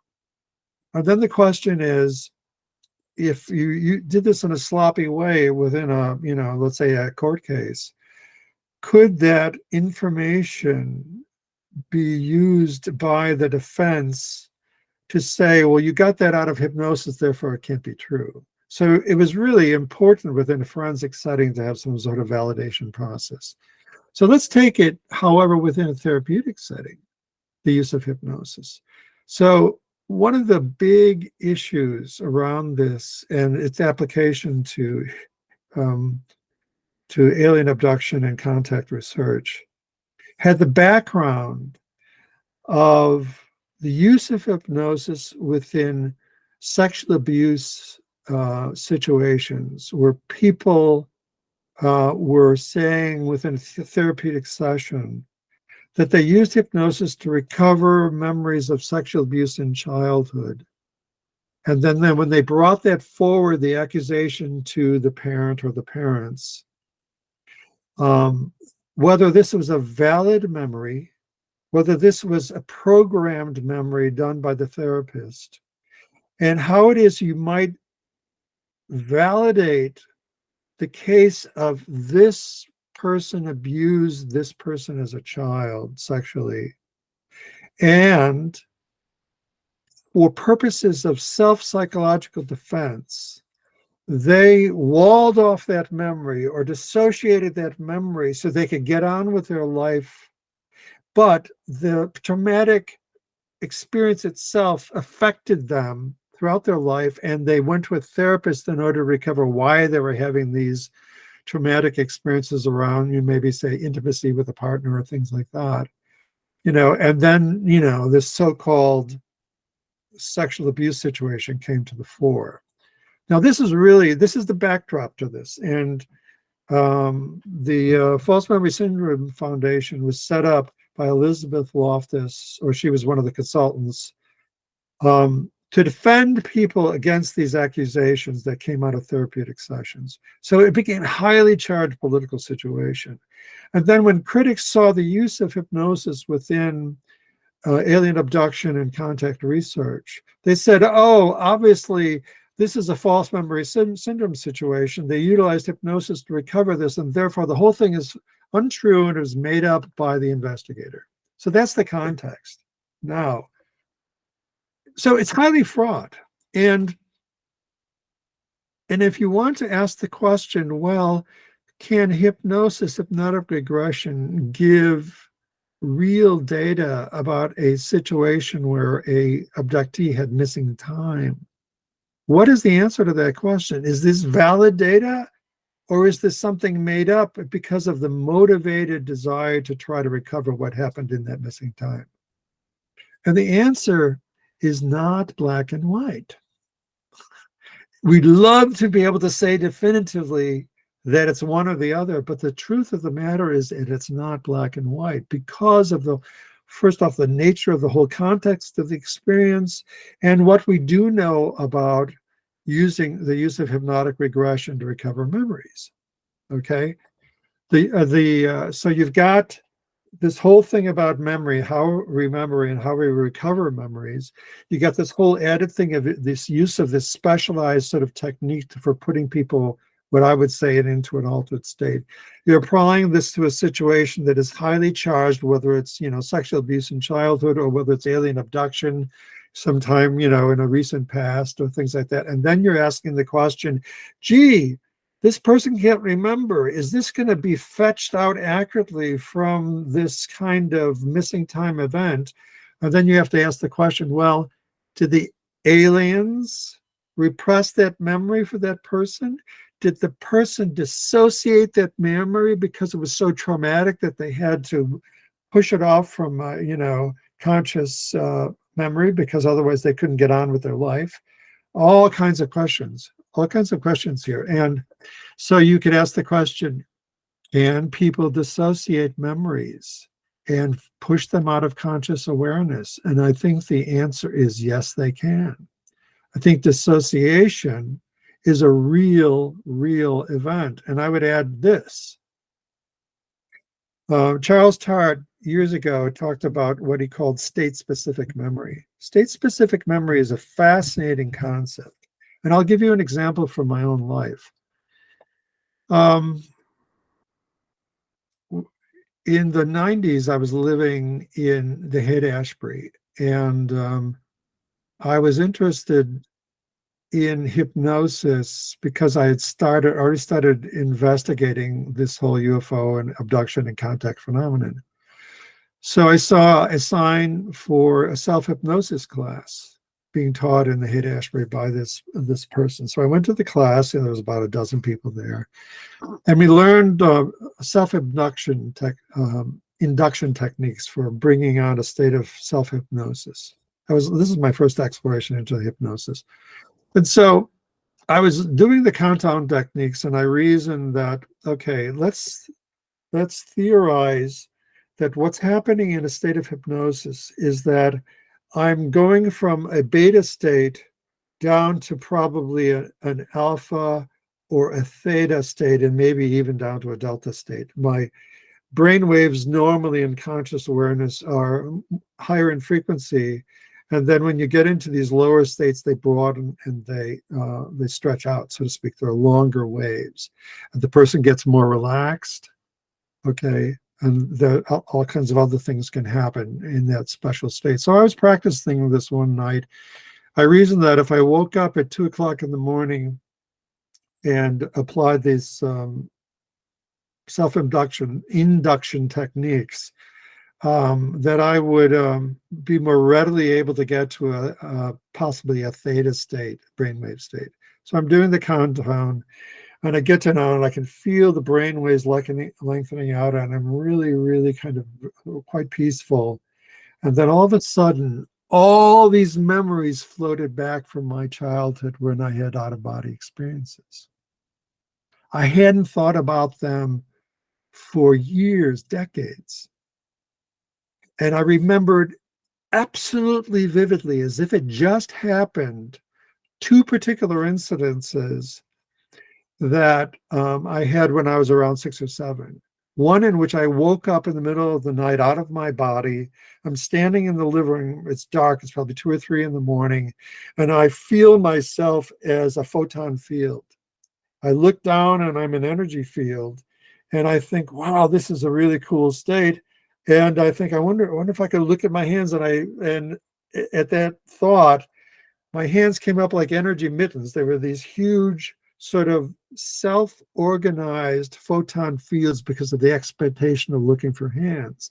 And then the question is, if you did this in a sloppy way within a, let's say a court case, could that information be used by the defense to say, well, you got that out of hypnosis, therefore it can't be true? So it was really important within a forensic setting to have some sort of validation process. So let's take it, however, within a therapeutic setting, the use of hypnosis. So one of the big issues around this and its application to alien abduction and contact research had the background of the use of hypnosis within sexual abuse situations where people were saying within a therapeutic session that they used hypnosis to recover memories of sexual abuse in childhood. And then when they brought that forward, the accusation to the parent or the parents, whether this was a valid memory, whether this was a programmed memory done by the therapist, and how it is you might validate the case of this person abused this person as a child sexually, and for purposes of self-psychological defense, they walled off that memory or dissociated that memory so they could get on with their life, but the traumatic experience itself affected them throughout their life, and they went to a therapist in order to recover why they were having these traumatic experiences around, you maybe say intimacy with a partner or things like that, and then, this so-called sexual abuse situation came to the fore. Now, this is the backdrop to this. And the False Memory Syndrome Foundation was set up by Elizabeth Loftus, or she was one of the consultants, to defend people against these accusations that came out of therapeutic sessions. So it became a highly charged political situation. And then when critics saw the use of hypnosis within alien abduction and contact research, they said, oh, obviously, this is a false memory syndrome situation. They utilized hypnosis to recover this, and therefore the whole thing is untrue and it was made up by the investigator. So that's the context. Now, so it's highly fraught. And if you want to ask the question, well, can hypnosis, hypnotic regression, give real data about a situation where a abductee had missing time? What is the answer to that question? Is this valid data, or is this something made up because of the motivated desire to try to recover what happened in that missing time? And the answer is not black and white. We'd love to be able to say definitively that it's one or the other, but the truth of the matter is that it's not black and white because of first off, the nature of the whole context of the experience and what we do know about using the use of hypnotic regression to recover memories. Okay, so you've got this whole thing about memory, how we remember and how we recover memories. You got this whole added thing of this use of this specialized sort of technique for putting people, what I would say, into an altered state. You're applying this to a situation that is highly charged, whether it's, sexual abuse in childhood or whether it's alien abduction sometime, in a recent past or things like that. And then you're asking the question, gee, This person can't remember. Is this going to be fetched out accurately from this kind of missing time event? And then you have to ask the question, well, did the aliens repress that memory for that person? Did the person dissociate that memory because it was so traumatic that they had to push it off from, conscious memory because otherwise they couldn't get on with their life? All kinds of questions here. And so you could ask the question, can people dissociate memories and push them out of conscious awareness? And I think the answer is yes, they can. I think dissociation is a real event. And I would add this. Charles Tart years ago talked about what he called state-specific memory. State-specific memory is a fascinating concept. And I'll give you an example from my own life. In the 90s, I was living in the Haight-Ashbury, and I was interested in hypnosis because I had already started investigating this whole UFO and abduction and contact phenomenon. So I saw a sign for a self-hypnosis class being taught in the Haight-Ashbury by this person. So I went to the class, and there was about a dozen people there. And we learned self-induction induction techniques for bringing on a state of self-hypnosis. This is my first exploration into hypnosis. And so I was doing the countdown techniques, and I reasoned that, okay, let's theorize that what's happening in a state of hypnosis is that I'm going from a beta state down to probably an alpha or a theta state, and maybe even down to a delta state. My brain waves normally in conscious awareness are higher in frequency. And then when you get into these lower states, they broaden and they stretch out, so to speak. They're longer waves. And the person gets more relaxed, okay? And all kinds of other things can happen in that special state. So I was practicing this one night. I reasoned that if I woke up at 2 o'clock in the morning and applied these induction techniques, that I would be more readily able to get to possibly a theta state, brainwave state. So I'm doing the countdown, and I get to now, and I can feel the brain waves lengthening out, and I'm really kind of quite peaceful. And then all of a sudden, all these memories floated back from my childhood when I had out-of-body experiences. I hadn't thought about them for years, decades. And I remembered absolutely vividly, as if it just happened, 2 particular incidences that I had when I was around 6 or 7. One in which I woke up in the middle of the night out of my body. I'm standing in the living room. It's dark. It's probably 2 or 3 in the morning. And I feel myself as a photon field. I look down and I'm an energy field. And I think, wow, this is a really cool state. And I think, I wonder if I could look at my hands. And at that thought, my hands came up like energy mittens. They were these huge sort of self-organized photon fields because of the expectation of looking for hands.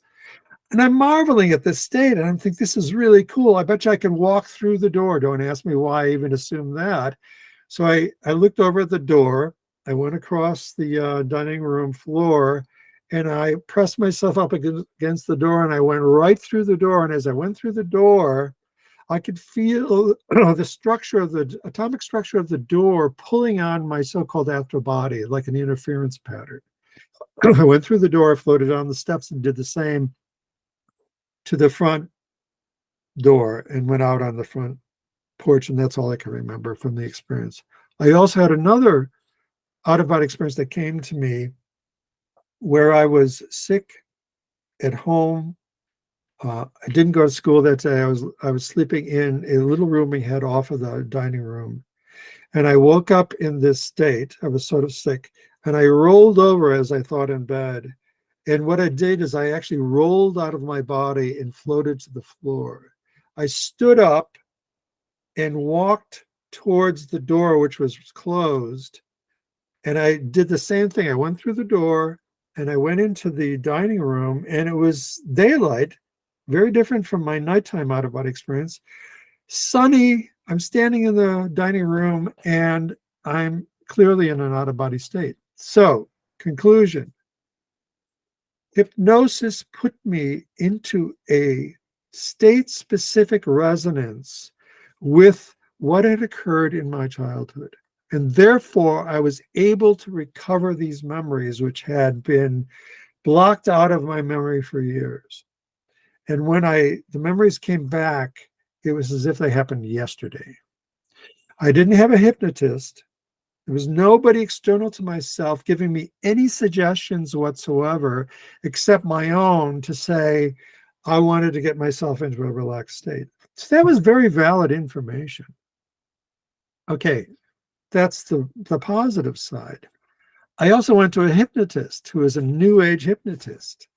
And I'm marveling at this state, and I'm thinking, this is really cool. I bet you I can walk through the door. Don't ask me why I even assumed that. So I looked over at the door. I went across the dining room floor, and I pressed myself up against the door, and I went right through the door. And as I went through the door, I could feel the structure of the atomic structure of the door pulling on my so-called astral body, like an interference pattern. I went through the door, floated down the steps, and did the same to the front door, and went out on the front porch. And that's all I can remember from the experience. I also had another out-of-body experience that came to me where I was sick at home. I didn't go to school that day. I was sleeping in a little room we had off of the dining room. And I woke up in this state. I was sort of sick. And I rolled over, as I thought, in bed. And what I did is I actually rolled out of my body and floated to the floor. I stood up and walked towards the door, which was closed. And I did the same thing. I went through the door and I went into the dining room, and it was daylight, very different from my nighttime out-of-body experience. Sunny, I'm standing in the dining room and I'm clearly in an out-of-body state. So, conclusion. Hypnosis put me into a state-specific resonance with what had occurred in my childhood. And therefore, I was able to recover these memories, which had been blocked out of my memory for years. And when the memories came back, it was as if they happened yesterday. I didn't have a hypnotist. There was nobody external to myself giving me any suggestions whatsoever, except my own to say, I wanted to get myself into a relaxed state. So that was very valid information. Okay, that's the positive side. I also went to a hypnotist who is a new age hypnotist.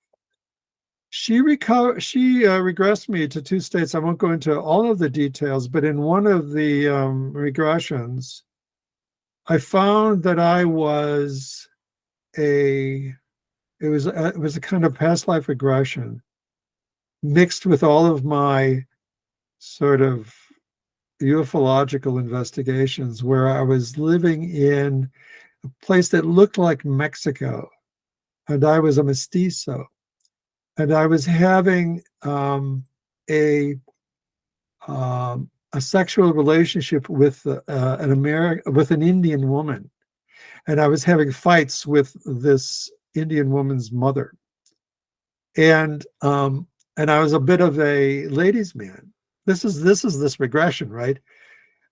She regressed me to 2 states. I won't go into all of the details, but in one of the regressions, I found that it was a kind of past life regression mixed with all of my sort of ufological investigations, where I was living in a place that looked like Mexico, and I was a mestizo, and I was having a sexual relationship with an Indian woman, and I was having fights with this Indian woman's mother, and I was a bit of a ladies' man. This is this regression, right?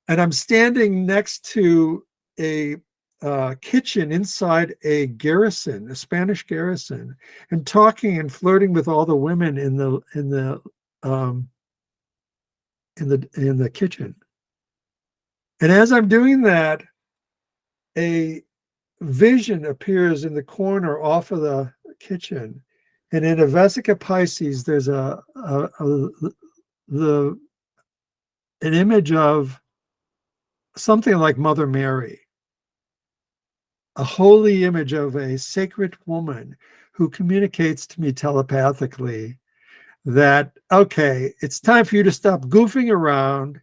And I'm standing next to a kitchen inside a garrison, a Spanish garrison, and talking and flirting with all the women in the kitchen. And as I'm doing that, a vision appears in the corner off of the kitchen, and in a Vesica Pisces, there's an image of something like Mother Mary, a holy image of a sacred woman who communicates to me telepathically that, okay, it's time for you to stop goofing around.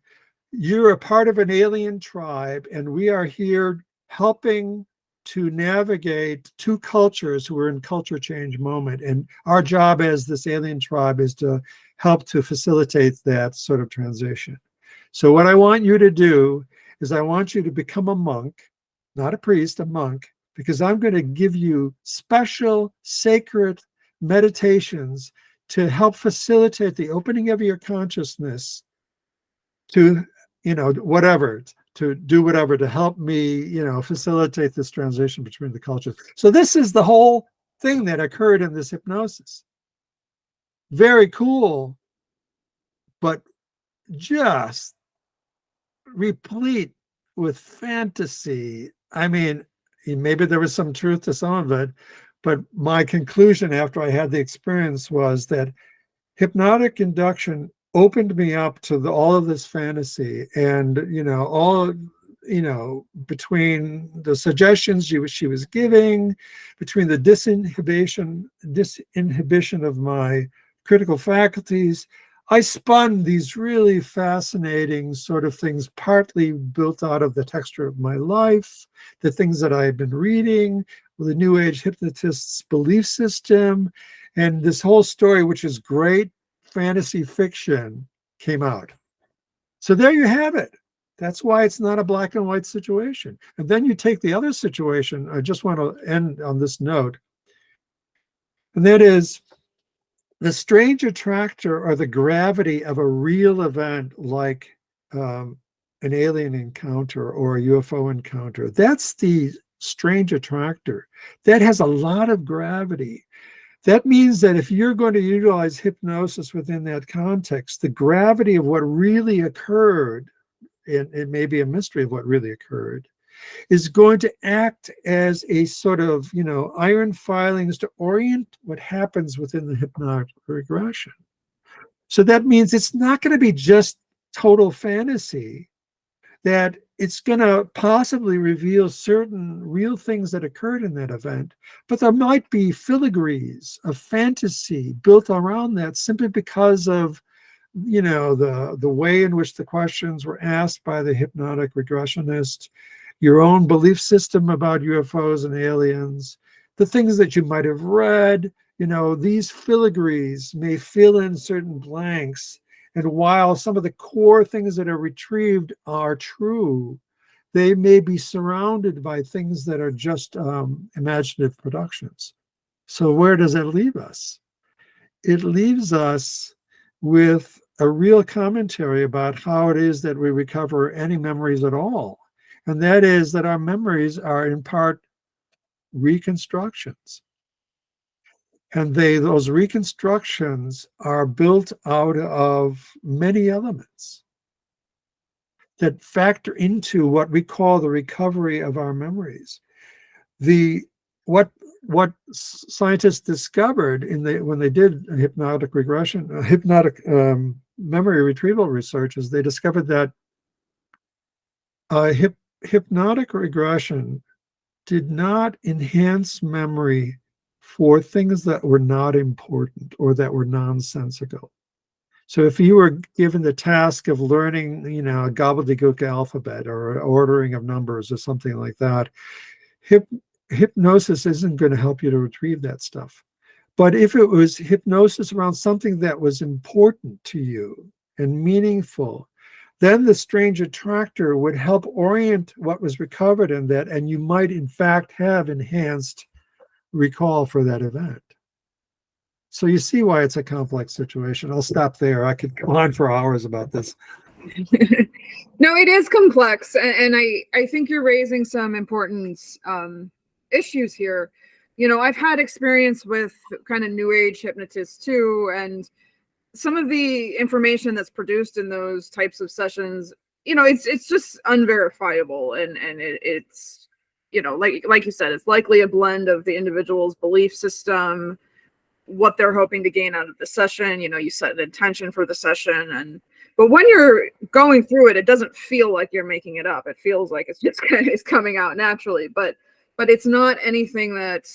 You're a part of an alien tribe, and we are here helping to navigate 2 cultures who are in culture change moment. And our job as this alien tribe is to help to facilitate that sort of transition. So what I want you to do is I want you to become a monk, not a priest, a monk, because I'm going to give you special sacred meditations to help facilitate the opening of your consciousness to, whatever, to do whatever to help me, facilitate this transition between the cultures. So this is the whole thing that occurred in this hypnosis. Very cool, but just replete with fantasy. I mean, maybe there was some truth to some of it, but my conclusion after I had the experience was that hypnotic induction opened me up to all of this fantasy, and between the suggestions she was giving, between the disinhibition of my critical faculties, I spun these really fascinating sort of things, partly built out of the texture of my life, the things that I had been reading, the New Age hypnotist's belief system, and this whole story, which is great fantasy fiction, came out. So there you have it. That's why it's not a black and white situation. And then you take the other situation. I just want to end on this note. And that is the strange attractor, or the gravity of a real event like an alien encounter or a UFO encounter. That's the strange attractor. That has a lot of gravity. That means that if you're going to utilize hypnosis within that context, the gravity of what really occurred, and it may be a mystery of what really occurred, is going to act as a sort of, iron filings to orient what happens within the hypnotic regression. So that means it's not going to be just total fantasy, that it's going to possibly reveal certain real things that occurred in that event, but there might be filigrees of fantasy built around that simply because of, the way in which the questions were asked by the hypnotic regressionist, your own belief system about UFOs and aliens, the things that you might have read. These filigrees may fill in certain blanks. And while some of the core things that are retrieved are true, they may be surrounded by things that are just imaginative productions. So where does it leave us? It leaves us with a real commentary about how it is that we recover any memories at all. And that is that our memories are in part reconstructions. And those reconstructions are built out of many elements that factor into what we call the recovery of our memories. What scientists discovered when they did hypnotic memory retrieval research is they discovered that hypnotic regression did not enhance memory for things that were not important or that were nonsensical. So if you were given the task of learning, a gobbledygook alphabet or ordering of numbers or something like that, hypnosis isn't going to help you to retrieve that stuff. But if it was hypnosis around something that was important to you and meaningful, then the strange attractor would help orient what was recovered in that, and you might in fact have enhanced recall for that event. So you see why it's a complex situation. I'll stop there. I could go on for hours about this. No, it is complex. And I think you're raising some important issues here. I've had experience with kind of new age hypnotists too. And some of the information that's produced in those types of sessions, it's just unverifiable. And it's, like you said, it's likely a blend of the individual's belief system, what they're hoping to gain out of the session. You set an intention for the session, but when you're going through it, it doesn't feel like you're making it up. It feels like it's just it's coming out naturally, but it's not anything that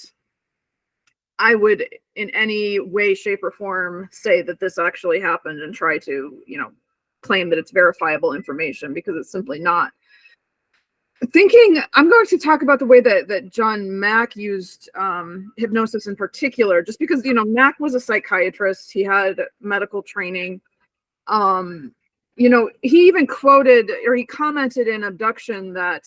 I would in any way, shape, or form say that this actually happened and try to, claim that it's verifiable information, because it's simply not. I'm going to talk about the way that John Mack used hypnosis in particular, just because, Mack was a psychiatrist. He had medical training. He even quoted, or he commented in Abduction, that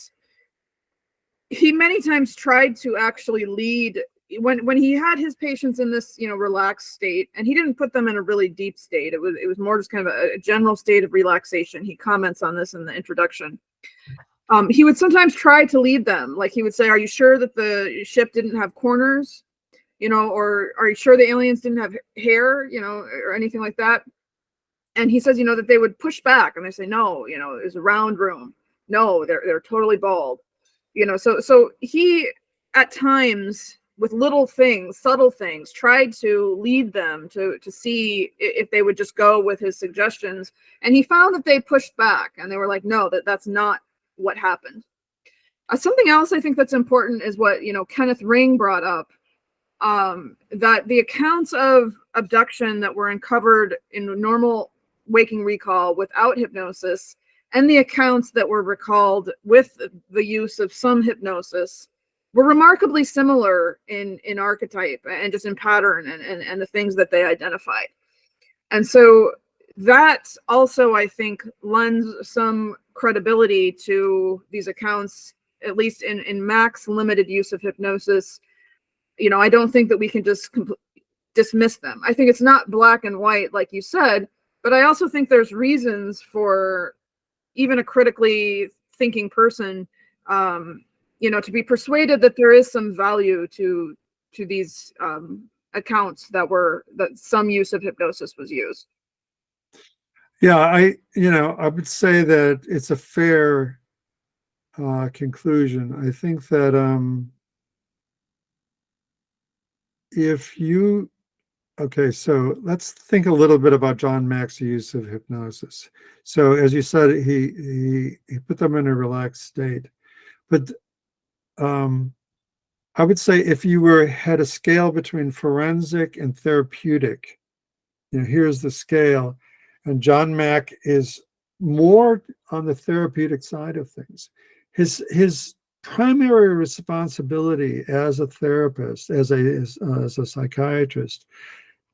he many times tried to actually lead when he had his patients in this, relaxed state, and he didn't put them in a really deep state. It was more just kind of a general state of relaxation. He comments on this in the introduction. He would sometimes try to lead them. Like he would say, "Are you sure that the ship didn't have corners? Or are you sure the aliens didn't have hair? Or anything like that?" And he says, that they would push back and they say, "No, it was a round room. No, they're totally bald." So he at times, with little things, subtle things, tried to lead them to see if they would just go with his suggestions. And he found that they pushed back and they were like, "No, that's not what happened." Something else I think that's important is what, Kenneth Ring brought up, that the accounts of abduction that were uncovered in normal waking recall without hypnosis, and the accounts that were recalled with the use of some hypnosis, were remarkably similar in archetype and just in pattern and the things that they identified. And so that also, I think, lends some credibility to these accounts, at least in Mack's limited use of hypnosis. I don't think that we can just dismiss them. I think it's not black and white, like you said, but I also think there's reasons for even a critically thinking person, to be persuaded that there is some value to these accounts that some use of hypnosis was used. Yeah, I would say that it's a fair conclusion. I think that if you Okay, so let's think a little bit about John Mack's use of hypnosis. So as you said, he put them in a relaxed state. But I would say if you had a scale between forensic and therapeutic, here's the scale, and John Mack is more on the therapeutic side of things. His primary responsibility as a therapist, as a psychiatrist,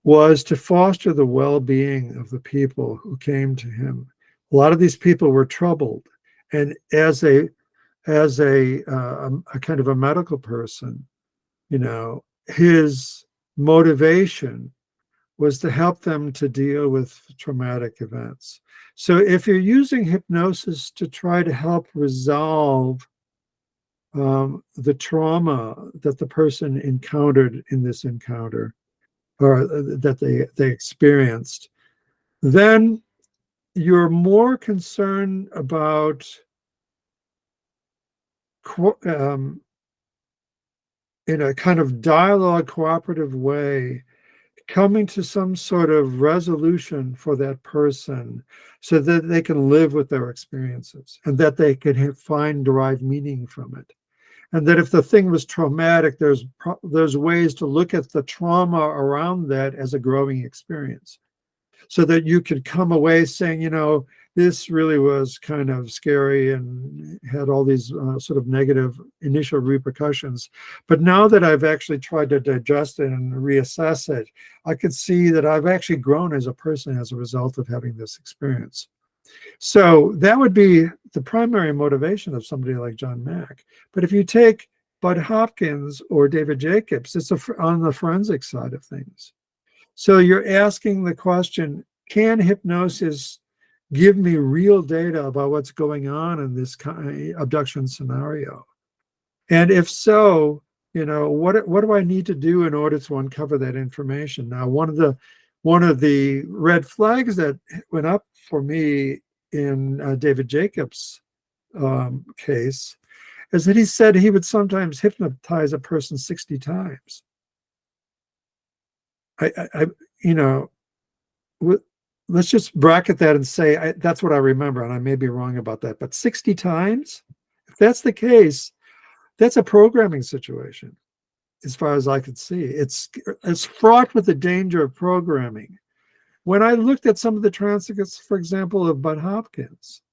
was to foster the well-being of the people who came to him. A lot of these people were troubled, and as a kind of a medical person, his motivation was to help them to deal with traumatic events. So if you're using hypnosis to try to help resolve the trauma that the person encountered in this encounter, or that they experienced, then you're more concerned about in a kind of dialogue, cooperative way, coming to some sort of resolution for that person so that they can live with their experiences and that they can derive meaning from it. And that if the thing was traumatic, there's ways to look at the trauma around that as a growing experience, so that you could come away saying, this really was kind of scary and had all these sort of negative initial repercussions. But now that I've actually tried to digest it and reassess it, I could see that I've actually grown as a person as a result of having this experience. So that would be the primary motivation of somebody like John Mack. But if you take Bud Hopkins or David Jacobs, it's on the forensic side of things. So you're asking the question, can hypnosis give me real data about what's going on in this kind of abduction scenario? And if so, what do I need to do in order to uncover that information? Now, one of the red flags that went up for me in David Jacobs' case is that he said he would sometimes hypnotize a person 60 times. Let's just bracket that and say that's what I remember, and I may be wrong about that, but 60 times? If that's the case, that's a programming situation, as far as I could see. It's fraught with the danger of programming. When I looked at some of the transcripts, for example, of Bud Hopkins,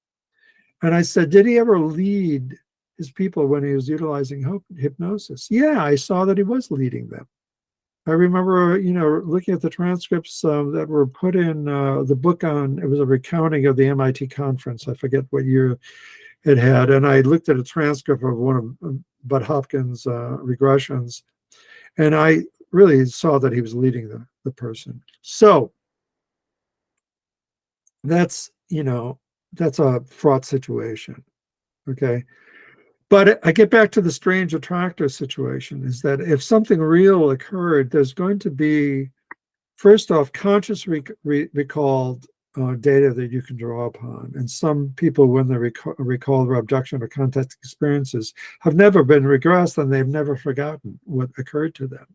and I said, did he ever lead his people when he was utilizing hypnosis? Yeah, I saw that he was leading them. I remember, looking at the transcripts that were put in the book it was a recounting of the MIT conference. I forget what year it had. And I looked at a transcript of one of Bud Hopkins' regressions, and I really saw that he was leading the person. So that's a fraught situation. Okay. But I get back to the strange attractor situation, is that if something real occurred, there's going to be, first off, conscious recalled data that you can draw upon. And some people, when they recall their abduction or contact experiences, have never been regressed, and they've never forgotten what occurred to them.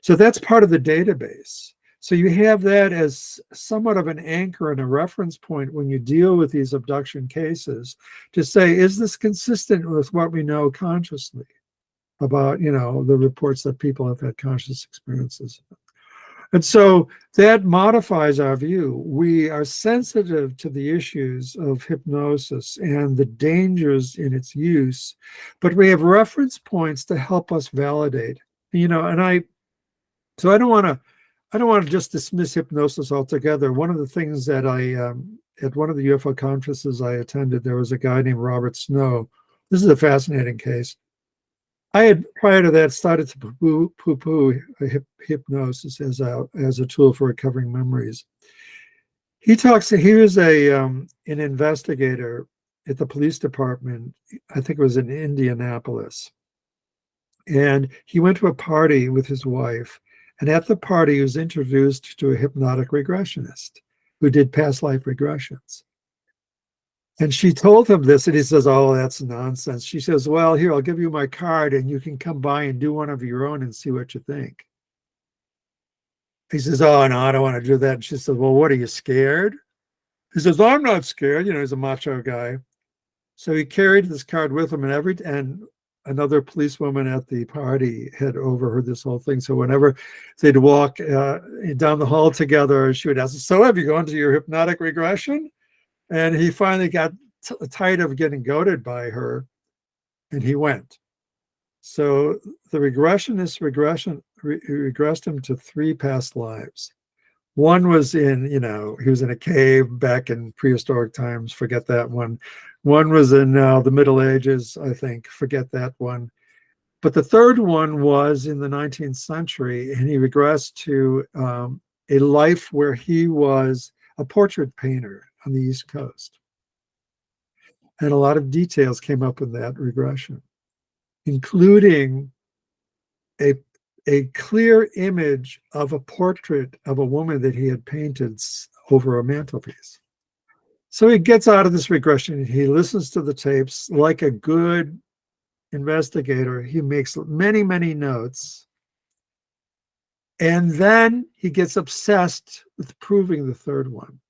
So that's part of the database. So you have that as somewhat of an anchor and a reference point when you deal with these abduction cases, to say, is this consistent with what we know consciously about, the reports that people have had conscious experiences? And so that modifies our view. We are sensitive to the issues of hypnosis and the dangers in its use, but we have reference points to help us validate, so I don't want to just dismiss hypnosis altogether. One of the things that at one of the UFO conferences I attended, there was a guy named Robert Snow. This is a fascinating case. I had, prior to that, started to poo-poo hypnosis as a tool for recovering memories. He was an investigator at the police department, I think it was in Indianapolis. And he went to a party with his wife. And at the party, he was introduced to a hypnotic regressionist who did past life regressions. And she told him this, and he says, oh, that's nonsense. She says, well, here, I'll give you my card, and you can come by and do one of your own and see what you think. He says, oh, no, I don't want to do that. And she says, well, what, are you scared? He says, I'm not scared. He's a macho guy. So he carried this card with him, and another policewoman at the party had overheard this whole thing. So whenever they'd walk down the hall together, she would ask, so have you gone to your hypnotic regression? And he finally got tired of getting goaded by her, and he went. So the regressionist regressed him to 3 past lives. One was in, he was in a cave back in prehistoric times. Forget that one. One was in the Middle Ages, I think. Forget that one. But the third one was in the 19th century, and he regressed to a life where he was a portrait painter on the East Coast. And a lot of details came up in that regression, including a clear image of a portrait of a woman that he had painted over a mantelpiece. So he gets out of this regression. He listens to the tapes like a good investigator. He makes many, many notes. And then he gets obsessed with proving the third one.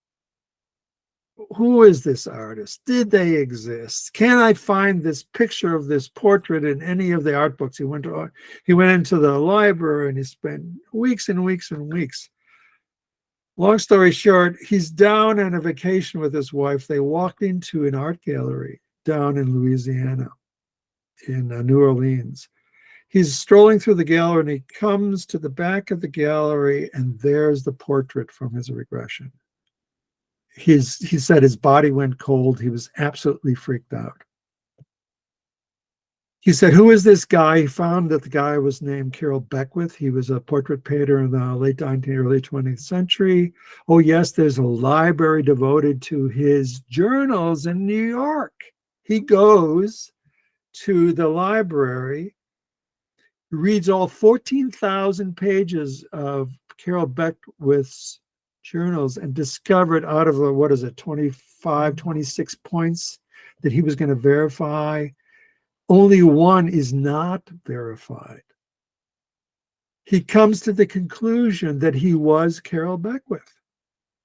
Who is this artist? Did they exist? Can I find this picture of this portrait in any of the art books? He went into the library and he spent weeks and weeks and weeks. Long story short, he's down on a vacation with his wife. They walked into an art gallery down in Louisiana, in New Orleans. He's strolling through the gallery and he comes to the back of the gallery, and there's the portrait from his regression. He said his body went cold. He was absolutely freaked out. He said, who is this guy? He found that the guy was named Carroll Beckwith. He was a portrait painter in the late 19th, early 20th century. Oh, yes, there's a library devoted to his journals in New York. He goes to the library, reads all 14,000 pages of Carroll Beckwith's journals, and discovered out of the, 26 points that he was going to verify, only one is not verified. He comes to the conclusion that he was Carroll Beckwith.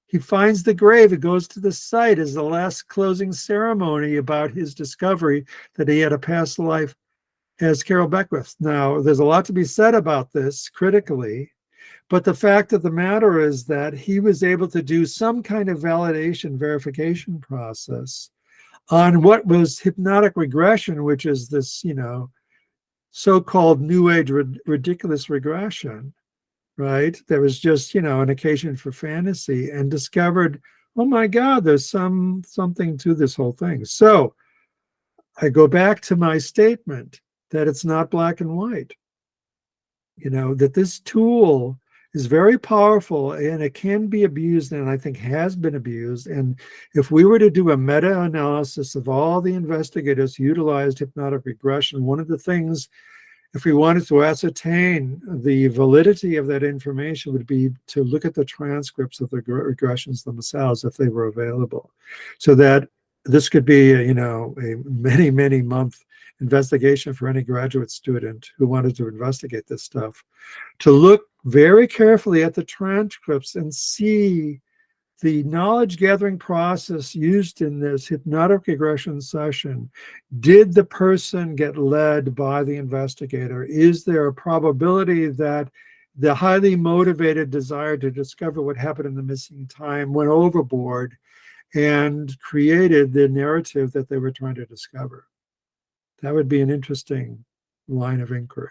He finds the grave. He goes to the site as the last closing ceremony about his discovery that he had a past life as Carroll Beckwith. Now, there's a lot to be said about this critically, but the fact of the matter is that he was able to do some kind of validation verification process on what was hypnotic regression, which is this, so-called new age ridiculous regression, right? There was just, an occasion for fantasy, and discovered, oh my God, there's something to this whole thing. So I go back to my statement that it's not black and white, that this tool is very powerful and it can be abused, and I think has been abused. And if we were to do a meta-analysis of all the investigators who utilized hypnotic regression, one of the things, if we wanted to ascertain the validity of that information, would be to look at the transcripts of the regressions themselves if they were available. So that this could be, a many, many month investigation for any graduate student who wanted to investigate this stuff, to look very carefully at the transcripts and see the knowledge gathering process used in this hypnotic regression session. Did the person get led by the investigator? Is there a probability that the highly motivated desire to discover what happened in the missing time went overboard and created the narrative that they were trying to discover? That would be an interesting line of inquiry.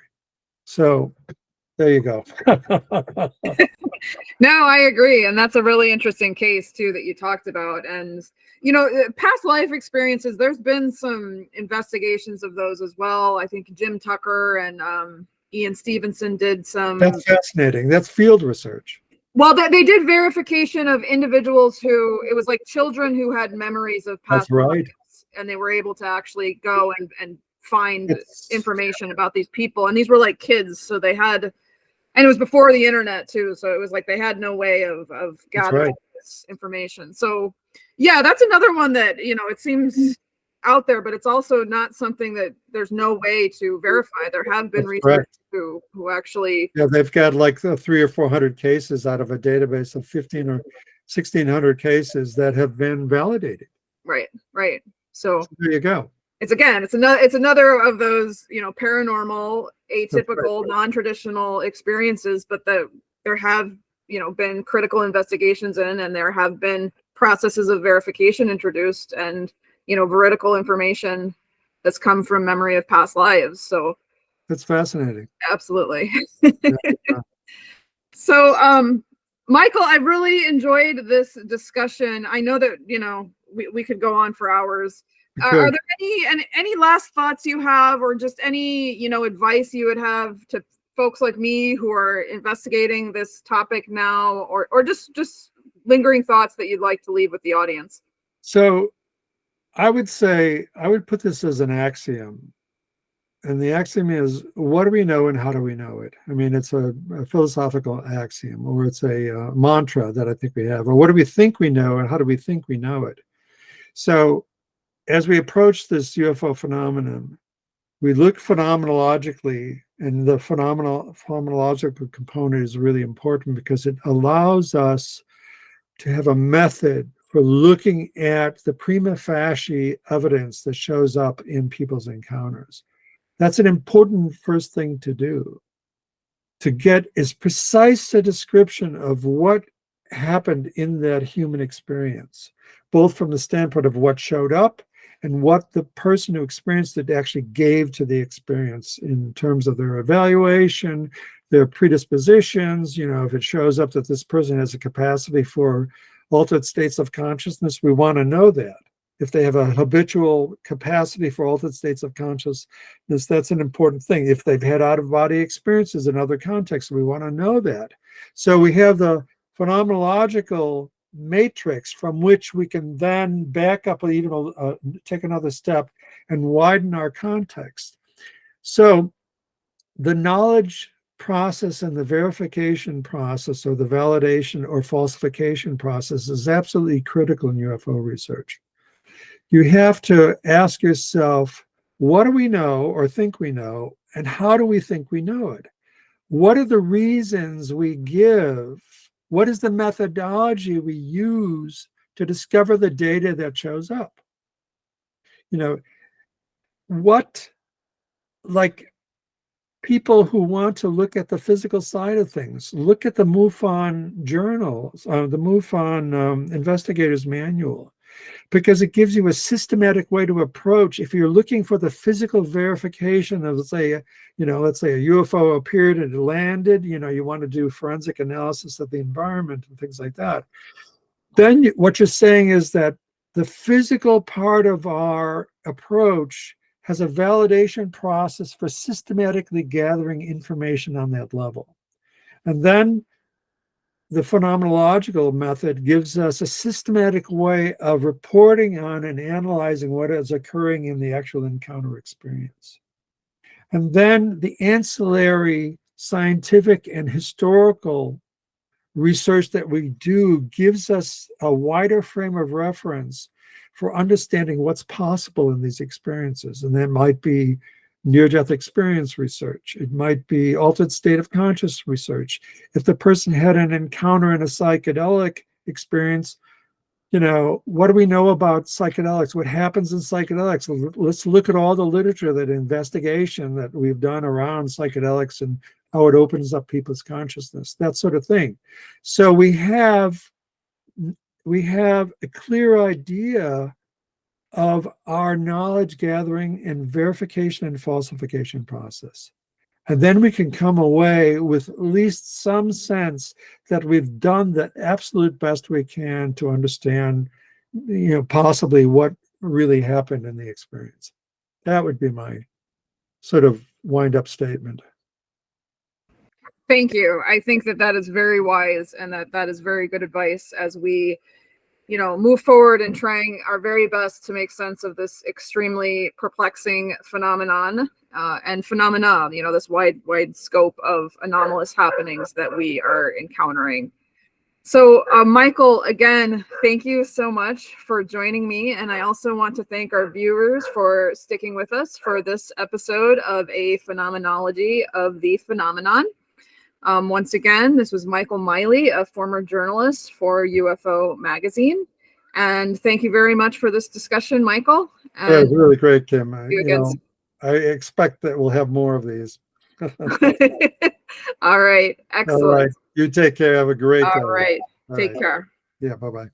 So there you go. No, I agree. And that's a really interesting case too that you talked about. And, past life experiences, there's been some investigations of those as well. I think Jim Tucker and Ian Stevenson did some. That's fascinating. That's field research. Well, they did verification of individuals who, it was like children who had memories of past lives, and they were able to actually go and find information about these people. And these were like kids, so they had, and it was before the internet too, so it was like they had no way of gathering this information. So yeah, that's another one that, it seems out there, but it's also not something that there's no way to verify. There have been That's researchers correct. who actually, Yeah, they've got like 300 or 400 cases out of a database of 15 or 1,600 cases that have been validated. right. So There you go. it's another of those, paranormal, That's atypical, non-traditional experiences, but there have, been critical investigations and there have been processes of verification introduced, and veridical information that's come from memory of past lives. So That's fascinating. absolutely. Yeah. So, Michael, I really enjoyed this discussion. I know that, we could go on for hours. Are there any last thoughts you have, or just any, advice you would have to folks like me who are investigating this topic now, or just lingering thoughts that you'd like to leave with the audience? So I would say, I would put this as an axiom. And the axiom is, what do we know and how do we know it? I mean, it's a philosophical axiom, or it's a mantra that I think we have. Or what do we think we know and how do we think we know it? So as we approach this UFO phenomenon, we look phenomenologically, and the phenomenological component is really important because it allows us to have a method for looking at the prima facie evidence that shows up in people's encounters. That's an important first thing to do, to get as precise a description of what happened in that human experience, both from the standpoint of what showed up and what the person who experienced it actually gave to the experience in terms of their evaluation, their predispositions. If it shows up that this person has a capacity for altered states of consciousness, we want to know that. If they have a habitual capacity for altered states of consciousness, that's an important thing. If they've had out-of-body experiences in other contexts, we want to know that. So we have the phenomenological matrix from which we can then back up, even take another step and widen our context. So the knowledge process and the verification process, or the validation or falsification process, is absolutely critical in UFO research. You have to ask yourself, what do we know or think we know, and how do we think we know it? What are the reasons we give? What is the methodology we use to discover the data that shows up? Like people who want to look at the physical side of things, look at the MUFON journals, the MUFON Investigators Manual, because it gives you a systematic way to approach. If you're looking for the physical verification of, let's say a UFO appeared and it landed, you want to do forensic analysis of the environment and things like that. Then what you're saying is that the physical part of our approach has a validation process for systematically gathering information on that level. And then the phenomenological method gives us a systematic way of reporting on and analyzing what is occurring in the actual encounter experience. And then the ancillary scientific and historical research that we do gives us a wider frame of reference for understanding what's possible in these experiences. And that might be near-death experience research. It might be altered state of conscious research. If the person had an encounter in a psychedelic experience, what do we know about psychedelics? What happens in psychedelics? Let's look at all the literature, that investigation that we've done around psychedelics and how it opens up people's consciousness, that sort of thing. So we have a clear idea of our knowledge gathering and verification and falsification process. And then we can come away with at least some sense that we've done the absolute best we can to understand, possibly what really happened in the experience. That would be my sort of wind-up statement. Thank you. I think that is very wise, and that is very good advice as we move forward and trying our very best to make sense of this extremely perplexing phenomenon and phenomena, this wide scope of anomalous happenings that we are encountering. So, Michael, again, thank you so much for joining me. And I also want to thank our viewers for sticking with us for this episode of a Phenomenology of the Phenomenon. Once again, this was Michael Miley, a former journalist for UFO Magazine. And thank you very much for this discussion, Michael. And Yeah, it was really great, Kim. I expect that we'll have more of these. All right. Excellent. All right. You take care. Have a great day. All right. All Take right. care. Yeah. Bye-bye.